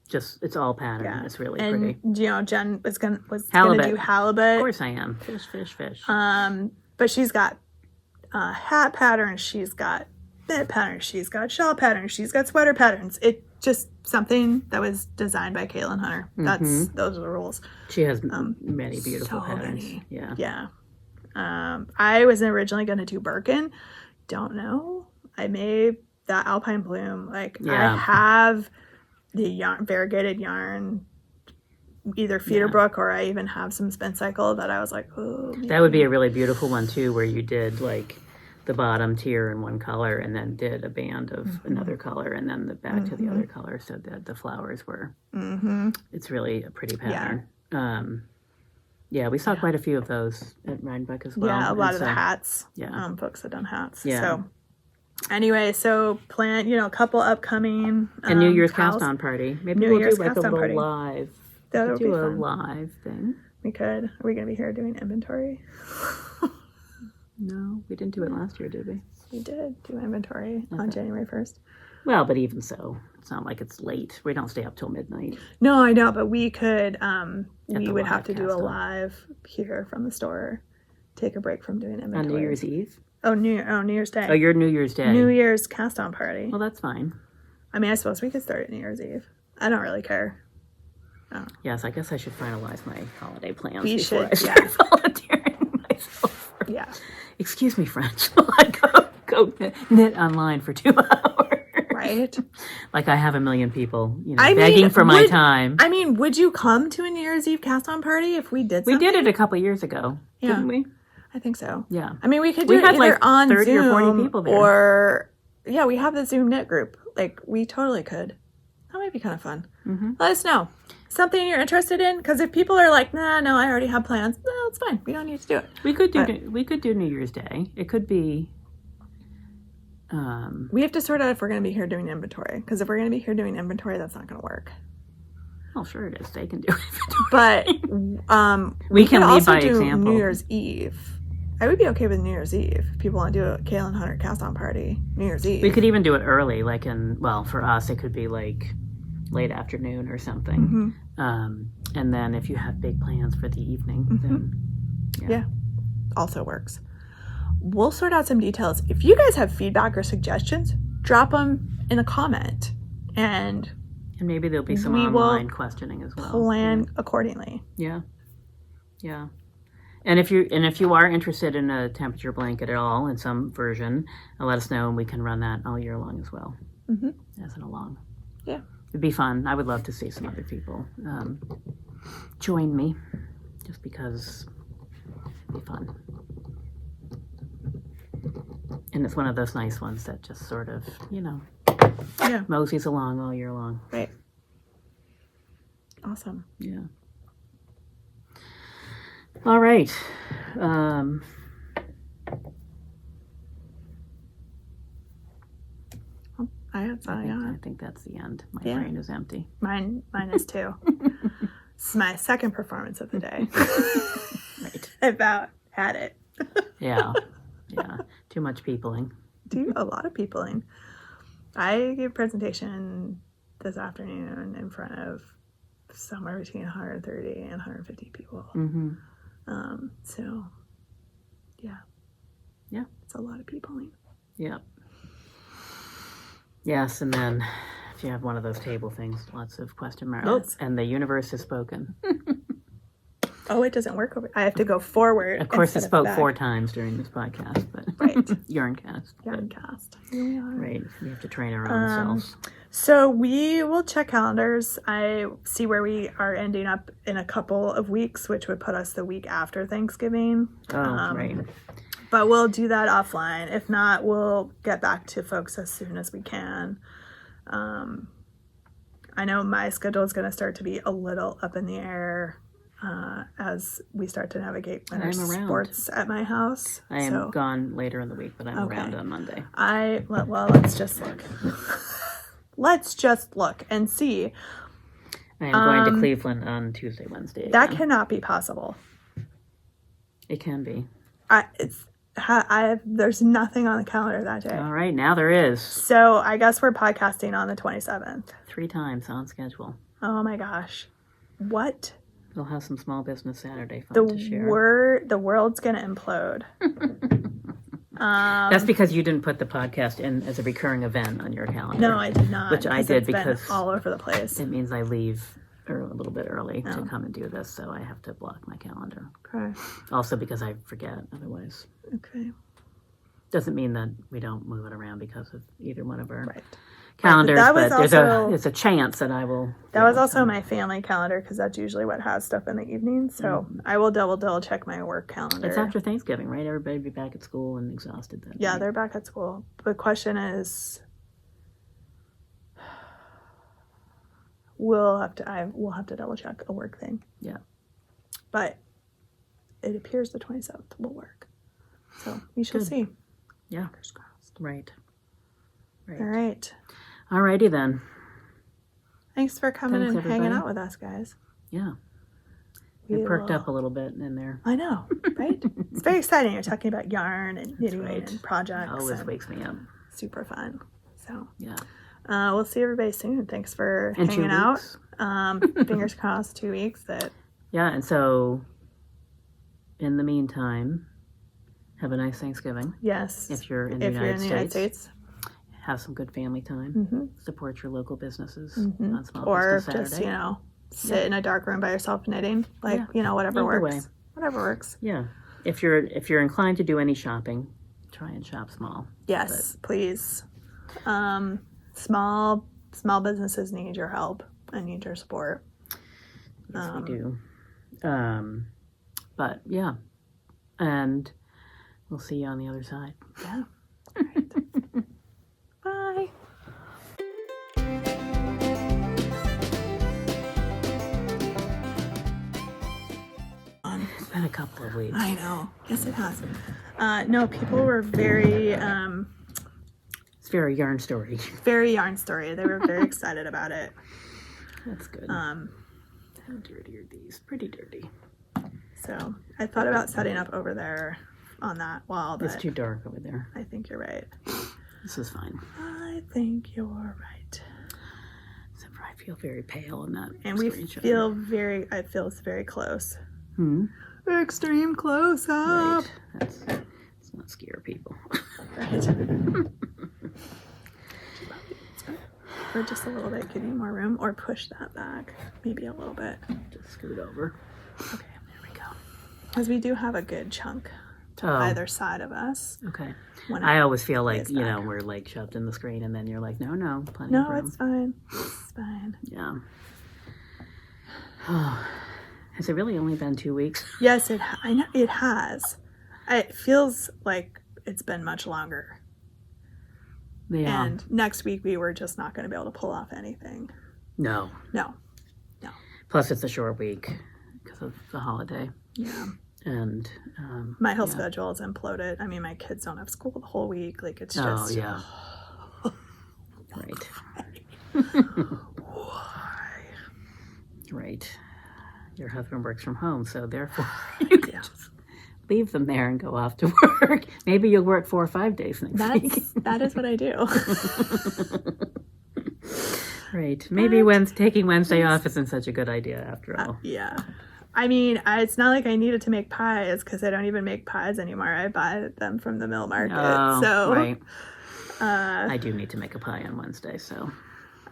just it's all pattern. Yeah. It's really And pretty. you know, Jen was gonna Halibut. do halibut. Of course I am. Fish. But she's got hat patterns, she's got bit patterns, she's got shawl patterns, she's got sweater patterns. It just something that was designed by Caitlin Hunter. Those are the rules. She has many beautiful so patterns. many. Yeah. Yeah. I was originally going to do Birkin. Don't know. I made that Alpine Bloom. Like, Yeah. I have the yarn, variegated yarn, either Feederbrook or I even have some Spin Cycle that I was like, oh. Maybe. That would be a really beautiful one too, where you did like the bottom tier in one color and then did a band of another color and then the back to the other color so that the flowers were. It's really a pretty pattern. Yeah, we saw quite a few of those at Rhinebeck as well. Yeah, a lot and of the so- hats. Yeah. Folks have done hats. Yeah. So anyway, so plan, a couple upcoming And New Year's pals. cast on party. Maybe New we'll Year's do like a cast-on little party. live. That would be do a fun. live thing. We could. Are we going to be here doing inventory? No, we didn't do it last year, did we? We did do inventory on January 1st. Well, but even so, it's not like it's late. We don't stay up till midnight. No, I know, but we could, the we would have live to do a cast-on. live here from the store. Take a break from doing inventory. On New Year's Eve? Oh, New Year's Day. Oh, your New Year's Day. New Year's cast on party. Well, that's fine. I mean, I suppose we could start at New Year's Eve. I don't really care. Yes, I guess I should finalize my holiday plans We before should, I start volunteering myself. Yeah. Excuse me, French. While I go knit online for 2 hours. Right? Like I have a million people, I begging mean, for my would- time. I mean, would you come to a New Year's Eve cast on party if we did We something? did it a couple years ago, Yeah. didn't we? I think so. Yeah. I mean, we could We do it had, either like, on 30 or 40 Zoom people there. or yeah, we have the Zoom knit group. Like, we totally could. That might be kind of fun. Mm-hmm. Let us know. Something you're interested in? Because if people are like, nah, no, I already have plans. No, it's fine. We don't need to do it. We could do New Year's Day. It could be. We have to sort out if we're going to be here doing inventory. Because if we're going to be here doing inventory, that's not going to work. Well, sure it is. They can do it. But We could can lead also by do example. New Year's Eve. I would be okay with New Year's Eve. If people want to do a Kaylin Hunter cast on party New Year's Eve. We could even do it early, like for us, it could be like late afternoon or something. And then if you have big plans for the evening, then Yeah. Also works. We'll sort out some details. If you guys have feedback or suggestions, drop them in a comment and and maybe there'll be some We will online questioning as well. plan accordingly. Yeah. And if you are interested in a temperature blanket at all in some version, let us know and we can run that all year long as well. As an along. Yeah. It'd be fun. I would love to see some other people join me, just because it'd be fun. And it's one of those nice ones that just sort of, Yeah. moseys along all year long. Right. Awesome. Yeah. All right. That's all I got. I think that's the end. My Yeah. brain is empty. Mine is too. It's my second performance of the day. Right. I about had it. Yeah. Too much peopling. Do a lot of peopling. I gave a presentation this afternoon in front of somewhere between 130 and 150 people. Mm-hmm. So, yeah. Yeah. It's a lot of peopling. Yep. Yes, and then if you have one of those table things, lots of question marks. Yes. Oh, and the universe has spoken. Oh, it doesn't work over. I have to go forward. Of course, it instead of spoke back. 4 times during this podcast, but Right. Yarncast. Yarncast. Here we are. Right. We have to train our own selves. So we will check calendars. I see where we are ending up in a couple of weeks, which would put us the week after Thanksgiving. Oh, right. But we'll do that offline. If not, we'll get back to folks as soon as we can. I know my schedule is going to start to be a little up in the air as we start to navigate winter I'm around. sports at my house. I am gone later in the week, but I'm Okay. around on Monday. Let's just look. Let's just look and see. I am going to Cleveland on Tuesday, Wednesday. That again. cannot be possible. It can be. There's nothing on the calendar that day. All right, now there is. So I guess we're podcasting on the 27th. 3 times on schedule. Oh my gosh. What? We'll have some small business Saturday The fun to share. the world's gonna implode. That's because you didn't put the podcast in as a recurring event on your calendar. No, I did not. Which I 'cause did it's been because all over the place. it means I leave a little bit early Oh. to come and do this, so I have to block my calendar. Okay. Also because I forget otherwise. Okay. Doesn't mean that we don't move it around because of either one of our Right. calendars, That was but also- there's a chance that I will. That was also my family calendar because that's usually what has stuff in the evening. So I will double check my work calendar. It's after Thanksgiving, right? Everybody be back at school and exhausted then. Yeah, right? they're back at school. The question is, we'll have to double check a work thing. Yeah. But it appears the 27th will work. So we shall Good. see. Yeah. Fingers crossed. Right. All right. Alrighty then. Thanks for coming Thanks, and hanging everybody. out with us, guys. Yeah. We It perked will- up a little bit in there. I know, right? It's very exciting. You're talking about yarn and knitting right. and projects. Always and wakes me up. super fun. So Yeah. we'll see everybody soon. Thanks for In 2 hanging out. weeks. Fingers crossed, 2 weeks. That Yeah, and so in the meantime, have a nice Thanksgiving. yes, If you're in the if you're United in the United States, States, have some good family time. hmm Support your local businesses Mhm. on Small or Business Saturday. just sit in a dark room by yourself knitting, like whatever Either works. way. Whatever works. Yeah. If you're inclined to do any shopping, try and shop small. Yes, please. Small businesses need your help and need your support. Yes, we do. But yeah, and we'll see you on the other side. Yeah. All right. Bye. It's been a couple of weeks. I know. Yes, it has. No, people were very, It's very yarn story. very yarn story. They were very excited about it. That's good. How dirty are these? Pretty dirty. So I thought about setting up over there on that wall, It's but too dark over there. I think you're right. This is fine. I think you're right. Except for I feel very pale in that. And we screenshot. it feels very close. Hmm. Extreme close up. Right. Let's not scare people. Right. Or just a little bit, give you more room, or push that back, maybe a little bit. Just scoot over. Okay, there we go. Because we do have a good chunk to Oh. either side of us. Okay. When I always feel like, It's back. we're like shoved in the screen and then you're like, no, plenty of no, room. it's fine. It's fine. Yeah. Has it really only been 2 weeks? Yes, I know it has. It feels like it's been much longer. Yeah. And next week we were just not going to be able to pull off anything. No. No. Plus it's a short week because of the holiday. Yeah. And My whole yeah. schedule is imploded. I mean, my kids don't have school the whole week. Like, it's Oh, just. yeah. Right. Why? Right. Your husband works from home, so therefore you can Yeah. just leave them there and go off to work. Maybe you'll work 4 or 5 days next week. That is what I do. Right. Maybe when taking Wednesday off isn't such a good idea after all. Yeah. I mean, it's not like I needed to make pies because I don't even make pies anymore. I buy them from the mill market. Oh, so right. I do need to make a pie on Wednesday, so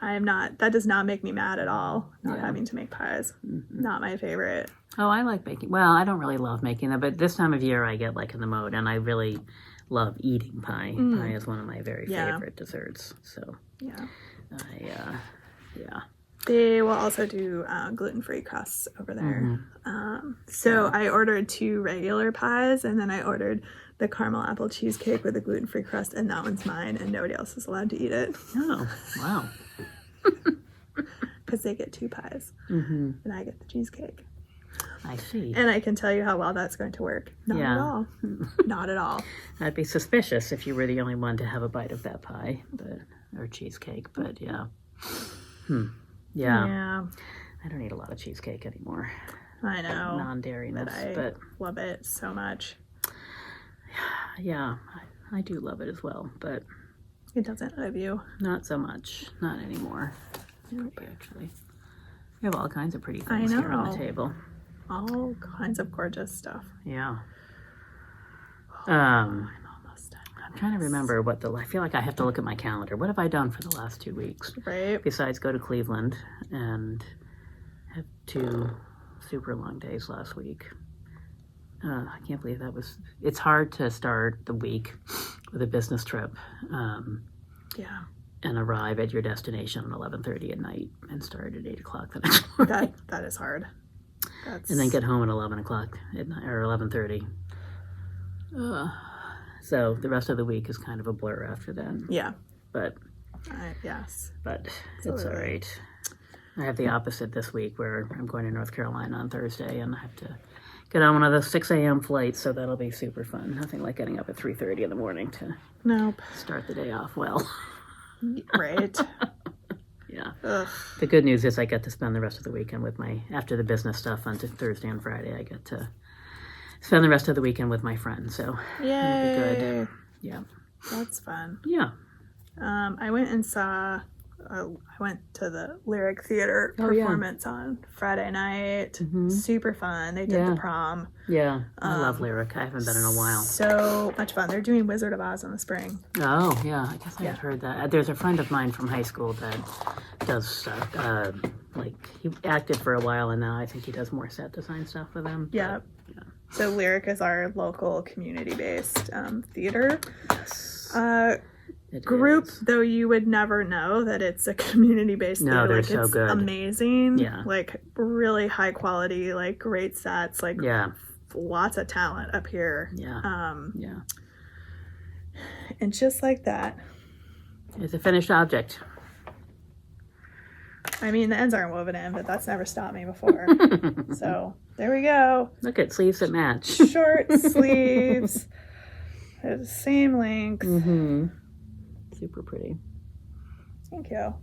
that does not make me mad at all, not Yeah. having to make pies. Not my favorite. oh, I like baking. Well, I don't really love making them, but this time of year I get like in the mode, and I really love eating pie. Pie is one of my very Yeah. favorite desserts. So Yeah. yeah. They will also do gluten-free crusts over there. So I ordered 2 regular pies, and then I ordered the caramel apple cheesecake with a gluten-free crust, and that one's mine, and nobody else is allowed to eat it Oh, wow. because they get 2 pies, Mm-hmm. and I get the cheesecake. I see. And I can tell you how well that's going to work. Not Yeah. at all. Not at all. I'd be suspicious if you were the only one to have a bite of that pie, or cheesecake. But yeah. Yeah. Yeah, I don't eat a lot of cheesecake anymore. I know. Non-dairyness, but Love it so much. yeah, I do love it as well, but It doesn't love you. not so much. Not anymore. Actually. We have all kinds of pretty I things here on know. the table. All kinds of gorgeous stuff. Yeah. I'm almost done. I'm trying to remember I feel like I have to look at my calendar. What have I done for the last 2 weeks? Right? Besides go to Cleveland and have 2 super long days last week. I can't believe it's hard to start the week with a business trip Yeah. and arrive at your destination at 11:30 at night and start at 8 o'clock the next morning. That is hard. And then get home at 11 o'clock at night, or 11:30. So the rest of the week is kind of a blur after that. Yeah. But Yes. it's all right. I have the opposite this week where I'm going to North Carolina on Thursday and I have to get on one of those 6 a.m. flights, so that'll be super fun. Nothing like getting up at 3:30 in the morning to Nope. start the day off well. Right. Yeah. Ugh. The good news is I get to spend the rest of the weekend with after the business stuff on Thursday and Friday, I get to spend the rest of the weekend with my friends, so Yay. it'll be good. Yeah. That's fun. Yeah. I went and saw. I went to the Lyric Theater Oh, yeah. performance on Friday night. Mhm. Super fun. They did Yeah. the prom. Yeah. I love Lyric. I haven't been in a while. So much fun. They're doing Wizard of Oz in the spring. Oh, yeah. I guess I Yeah. had heard that. There's a friend of mine from high school that does, he acted for a while, and now I think he does more set design stuff with them. Yeah. Yeah. So Lyric is our local community-based theater It group. is. Though you would never know that it's a community-based No, theater. they're Like, so it's good. amazing. Yeah. Like really high quality, like great sets, like Yeah. lots of talent up here. Yeah. Yeah. And just like that. It's a finished object. I mean, the ends aren't woven in, but that's never stopped me before. So there we go. Look at sleeves that match. Short sleeves. They're the same length. Mm-hmm. Super pretty. Thank you.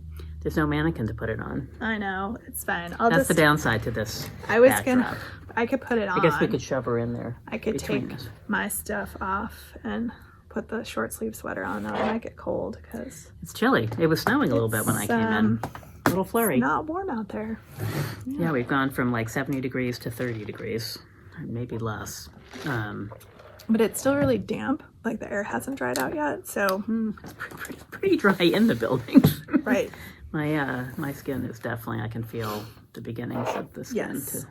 There's no mannequin to put it on. I know. It's fine. That's the downside to this. I was backdrop. I could put it on. I guess we could shove her in there. I could between take us. my stuff off and put the short sleeve sweater on. Though it might get cold because It's chilly. It was snowing a little bit when I came in. A little flurry. not warm out there. Yeah, we've gone from like 70 degrees to 30 degrees, or maybe less. But it's still really damp. Like the air hasn't dried out yet. So It's pretty dry in the building. right. My skin is definitely, I can feel the beginnings of the skin. Yes.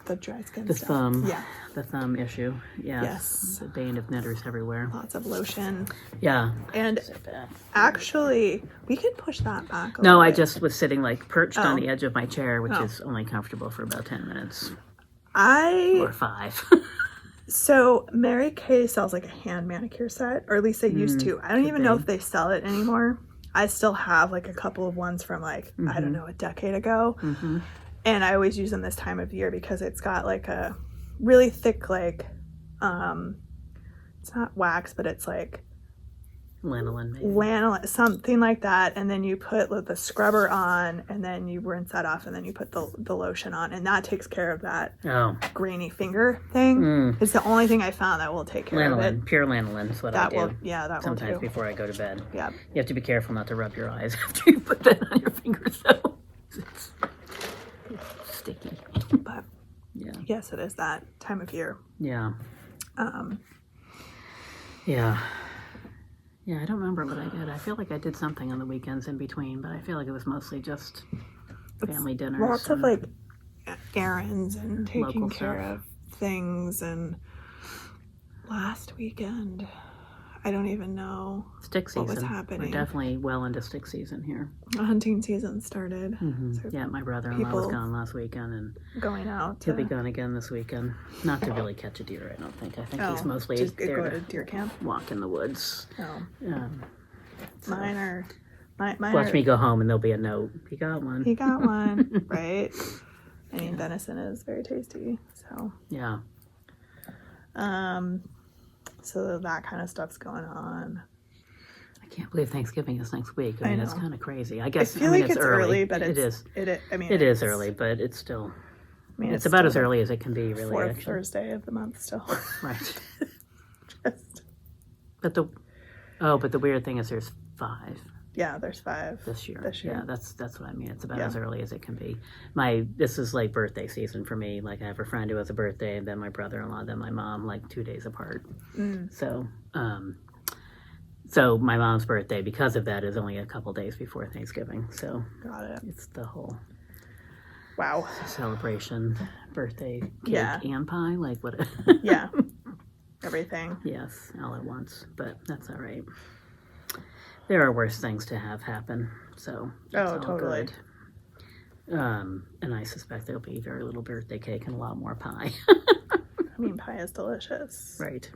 The dry skin The stuff. thumb. Yeah. The thumb issue. Yes. Yes. The bane of knitters everywhere. Lots of lotion. Yeah. And So bad. actually, we can push that back a No, little I bit. just was sitting like perched on Oh. the edge of my chair, which Oh. is only comfortable for about 10 minutes I or 5. So Mary Kay sells like a hand manicure set, or at least they used to. I don't could even know be. if they sell it anymore. I still have like a couple of ones from like, I don't know, a decade ago. Mm-hmm. And I always use them this time of year because it's got like a really thick, like, it's not wax, but it's like Lanolin, maybe. lanolin, something like that. And then you put the scrubber on and then you rinse that off and then you put the lotion on. And that takes care of that Oh, grainy finger thing. Mm. It's the only thing I found that will take care of it. lanolin. Pure lanolin is what That I do. will, yeah, that Sometimes will do. before I go to bed. Yeah. You have to be careful not to rub your eyes after you put that on your fingers, though. It's sticky. But Yeah. yes, it is that time of year. Yeah. Um, Yeah. Yeah, I don't remember what I did. I feel like I did something on the weekends in between, but I feel like it was mostly just family dinners. lots of and- like errands and taking Local care stuff. of things. And last weekend, I don't even know. Stick season. what was happening. We're definitely well into stick season here. Hunting season started. So Yeah, my brother-in-law was people- gone last weekend, and going out he'll to be gone again this weekend. Not to really catch a deer, I don't think. I think he's oh, mostly just there go to to deer camp. walk in the woods. No, So mine are mine watch are, me go home, and there'll be a note. He got one. He got one, right? I mean, venison is very tasty. So, Yeah. so that kind of stuff's going on. I can't believe Thanksgiving is next week. I I mean, it's know. kind of crazy. I I guess feel mean, like it's early, but it it's, is. I mean, It is it's- early, but it's still. I mean, It's about still as early as it can be, the really. fourth Actually, Thursday of the month still. right? Just, But the weird thing is there's 5. Yeah, there's 5 this year. This year. Yeah, that's what I mean. It's about Yeah. as early as it can be. This is like birthday season for me. Like I have a friend who has a birthday, and then my brother-in-law, then my mom, like 2 days apart. So, so my mom's birthday, because of that, is only a couple days before Thanksgiving. So Got it. it's the whole Wow. celebration, birthday cake Yeah. and pie, like what? Yeah. Everything. Yes, all at once, but that's all right. There are worse things to have happen, so it's all totally. good. And I suspect there'll be very little birthday cake and a lot more pie. I mean, pie is delicious. Right.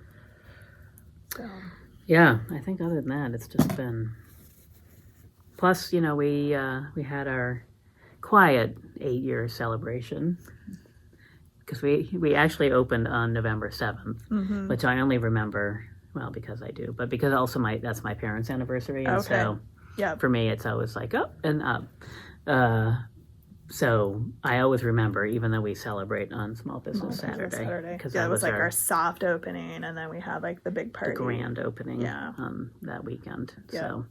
So. Yeah, I think other than that, it's just been. Plus, you know, we had our quiet 8-year celebration because we actually opened on November 7th, which I only remember, well, because I do, but because also that's my parents' anniversary, and so for me it's always like up and up. So I always remember, even though we celebrate on Small Business Saturday, because that was like our soft opening, and then we had like the big party, the grand opening, Yeah. That weekend. Yeah.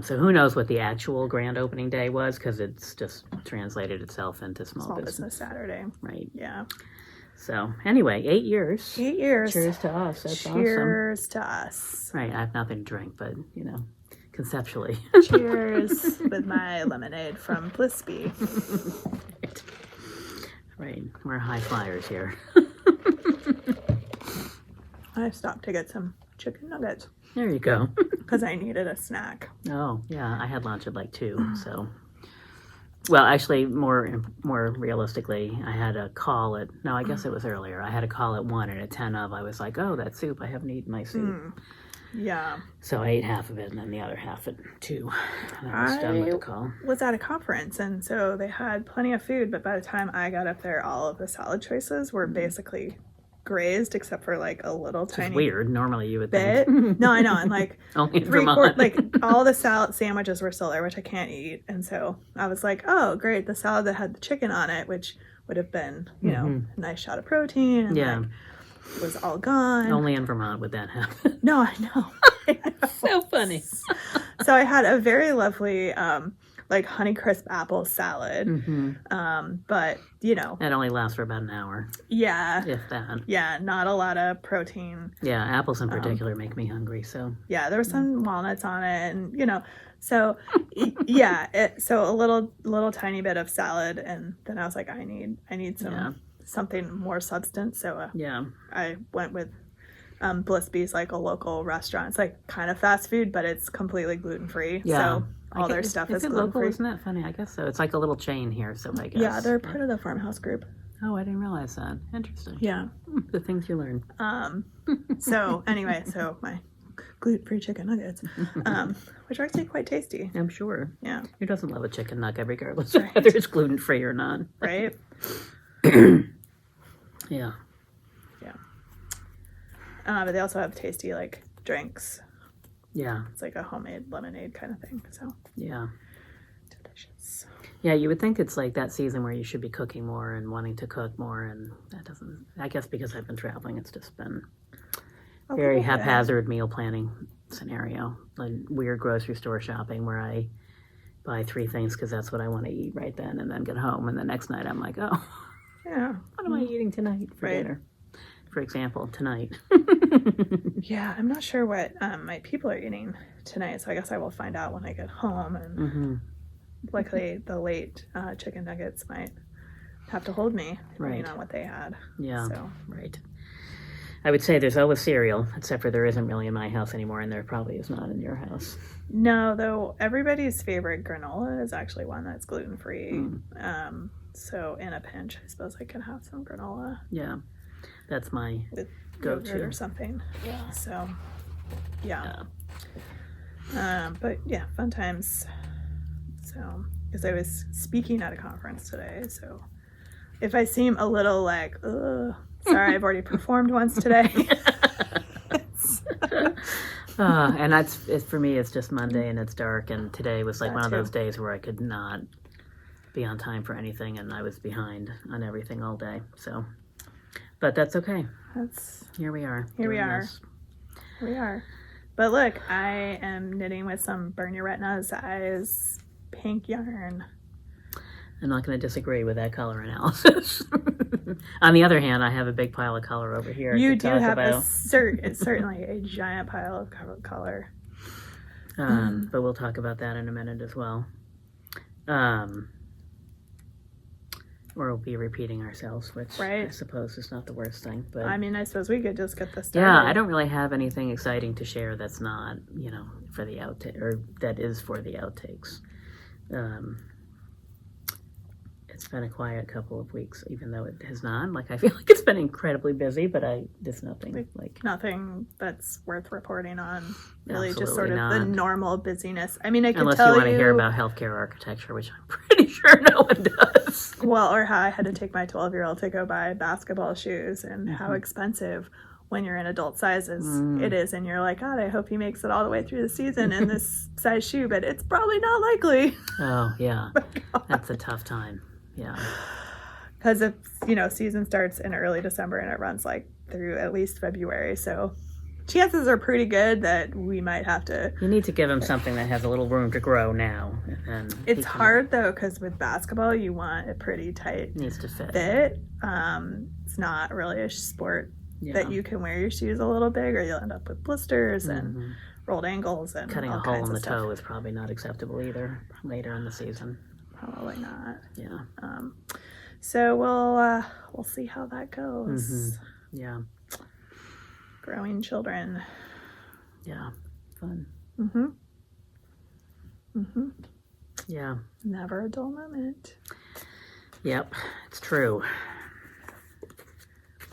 So who knows what the actual grand opening day was, because it's just translated itself into Small Business Saturday. Right. Yeah. So anyway, 8 years. 8 years. Cheers to us. That's awesome. Cheers to us. Right. I have nothing to drink, but you know, conceptually. Cheers with my lemonade from Blissby. Right. We're high flyers here. I stopped to get some chicken nuggets There you go. because I needed a snack. Oh, yeah. I had lunch at like 2, so. Well, actually, more realistically, I had a call at, no, I guess it was earlier. I had a call at 1, and at 10 of, I was like, oh, that soup, I haven't eaten my soup. Yeah. So I ate half of it, and then the other half at 2. And I was done with the call. Was at a conference, and so they had plenty of food, but by the time I got up there, all of the salad choices were basically grazed, except for like a little tiny It's weird. Normally you would bit. think. No, I know. And like Only in Vermont. like all the salad sandwiches were still there, which I can't eat. And so I was like, oh, great. The salad that had the chicken on it, which would have been, you know, a nice shot of protein. And Yeah. like, was all gone. Only in Vermont would that happen. No, I know. So funny. So I had a very lovely, like Honeycrisp apple salad. But, you know. That only lasts for about an hour, Yeah. if that. Yeah, not a lot of protein. Yeah, apples in particular make me hungry, so. Yeah, there were some walnuts on it, and you know, so yeah, so a little tiny bit of salad, and then I was like, I need something more substance. So Yeah. I went with Blissby's, like a local restaurant. It's like kind of fast food, but it's completely gluten free. Yeah. So all their stuff is it gluten local? free. Isn't that funny? I guess so. It's like a little chain here, so I guess. Yeah, they're part of the Farmhouse Group. Oh, I didn't realize that. Interesting. Yeah. The things you learn. So anyway, so my gluten-free chicken nuggets, which are actually quite tasty. I'm sure. Yeah. Who doesn't love a chicken nugget, regardless of whether it's gluten free or not? Right. Yeah. But they also have tasty like drinks. Yeah. It's like a homemade lemonade kind of thing. So Yeah. delicious. Yeah, you would think it's like that season where you should be cooking more and wanting to cook more, and that doesn't. I guess because I've been traveling, it's just been very little bit. haphazard meal planning scenario. Like weird grocery store shopping where I buy 3 things because that's what I want to eat right then, and then get home, and the next night I'm like, oh, Yeah. what am I eating tonight for Right. dinner? For example, tonight. Yeah, I'm not sure what my people are eating tonight, so I guess I will find out when I get home. And luckily, the late chicken nuggets might have to hold me, depending Right. on what they had. Yeah, So right. I would say there's always cereal, except for there isn't really in my house anymore, and there probably is not in your house. no, though everybody's favorite granola is actually one that's gluten free. So in a pinch, I suppose I can have some granola Yeah, that's my with go-to. yogurt or something. Yeah. So yeah. But yeah, fun times. So, because I was speaking at a conference today, so if I seem a little like, ugh, sorry, I've already performed once today. And for me, it's just Monday and it's dark, and today was like That one of too. those days where I could not be on time for anything, and I was behind on everything all day. So, but that's okay. That's Here we are. Here we doing are. this. here we are. But look, I am knitting with some Burn Your Retinas Eyes pink yarn. I'm not going to disagree with that color analysis. On the other hand, I have a big pile of color over here. You to do talk have about. it's certainly a giant pile of color. But we'll talk about that in a minute as well. Or we'll be repeating ourselves, which I suppose is not the worst thing. But I mean, I suppose we could just get this started. yeah, I don't really have anything exciting to share that's not, for the outtake, or that is for the outtakes. It's been a quiet couple of weeks, even though it has not. Like, I feel like it's been incredibly busy, but there's nothing nothing that's worth reporting on. Really, just absolutely sort of not. the normal busyness. I mean, I can Unless tell you want to hear about healthcare architecture, which I'm pretty sure no one does. Well, or how I had to take my 12-year-old to go buy basketball shoes, and how expensive when you're in adult sizes it is, and you're like, God, I hope he makes it all the way through the season in this size shoe, but it's probably not likely. Oh yeah, that's a tough time. Yeah, because if season starts in early December and it runs like through at least February, so chances are pretty good that we might have to. You need to give him something that has a little room to grow now, and it's hard though, because with basketball you want a pretty tight needs to fit. It's not really a sport that you can wear your shoes a little big, or you'll end up with blisters and rolled ankles and cutting all a hole kinds in of the stuff. toe is probably not acceptable either later in the season. Probably not. Yeah. So we'll see how that goes. Yeah. Growing children. Yeah. Fun. Yeah. Never a dull moment. Yep. It's true.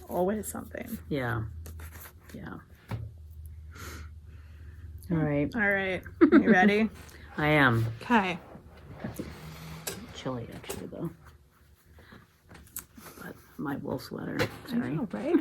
Always something. Yeah. Yeah. All right. All right. You ready? I am. Okay. Chilly actually though. But my wool sweater. Sorry. I know, right?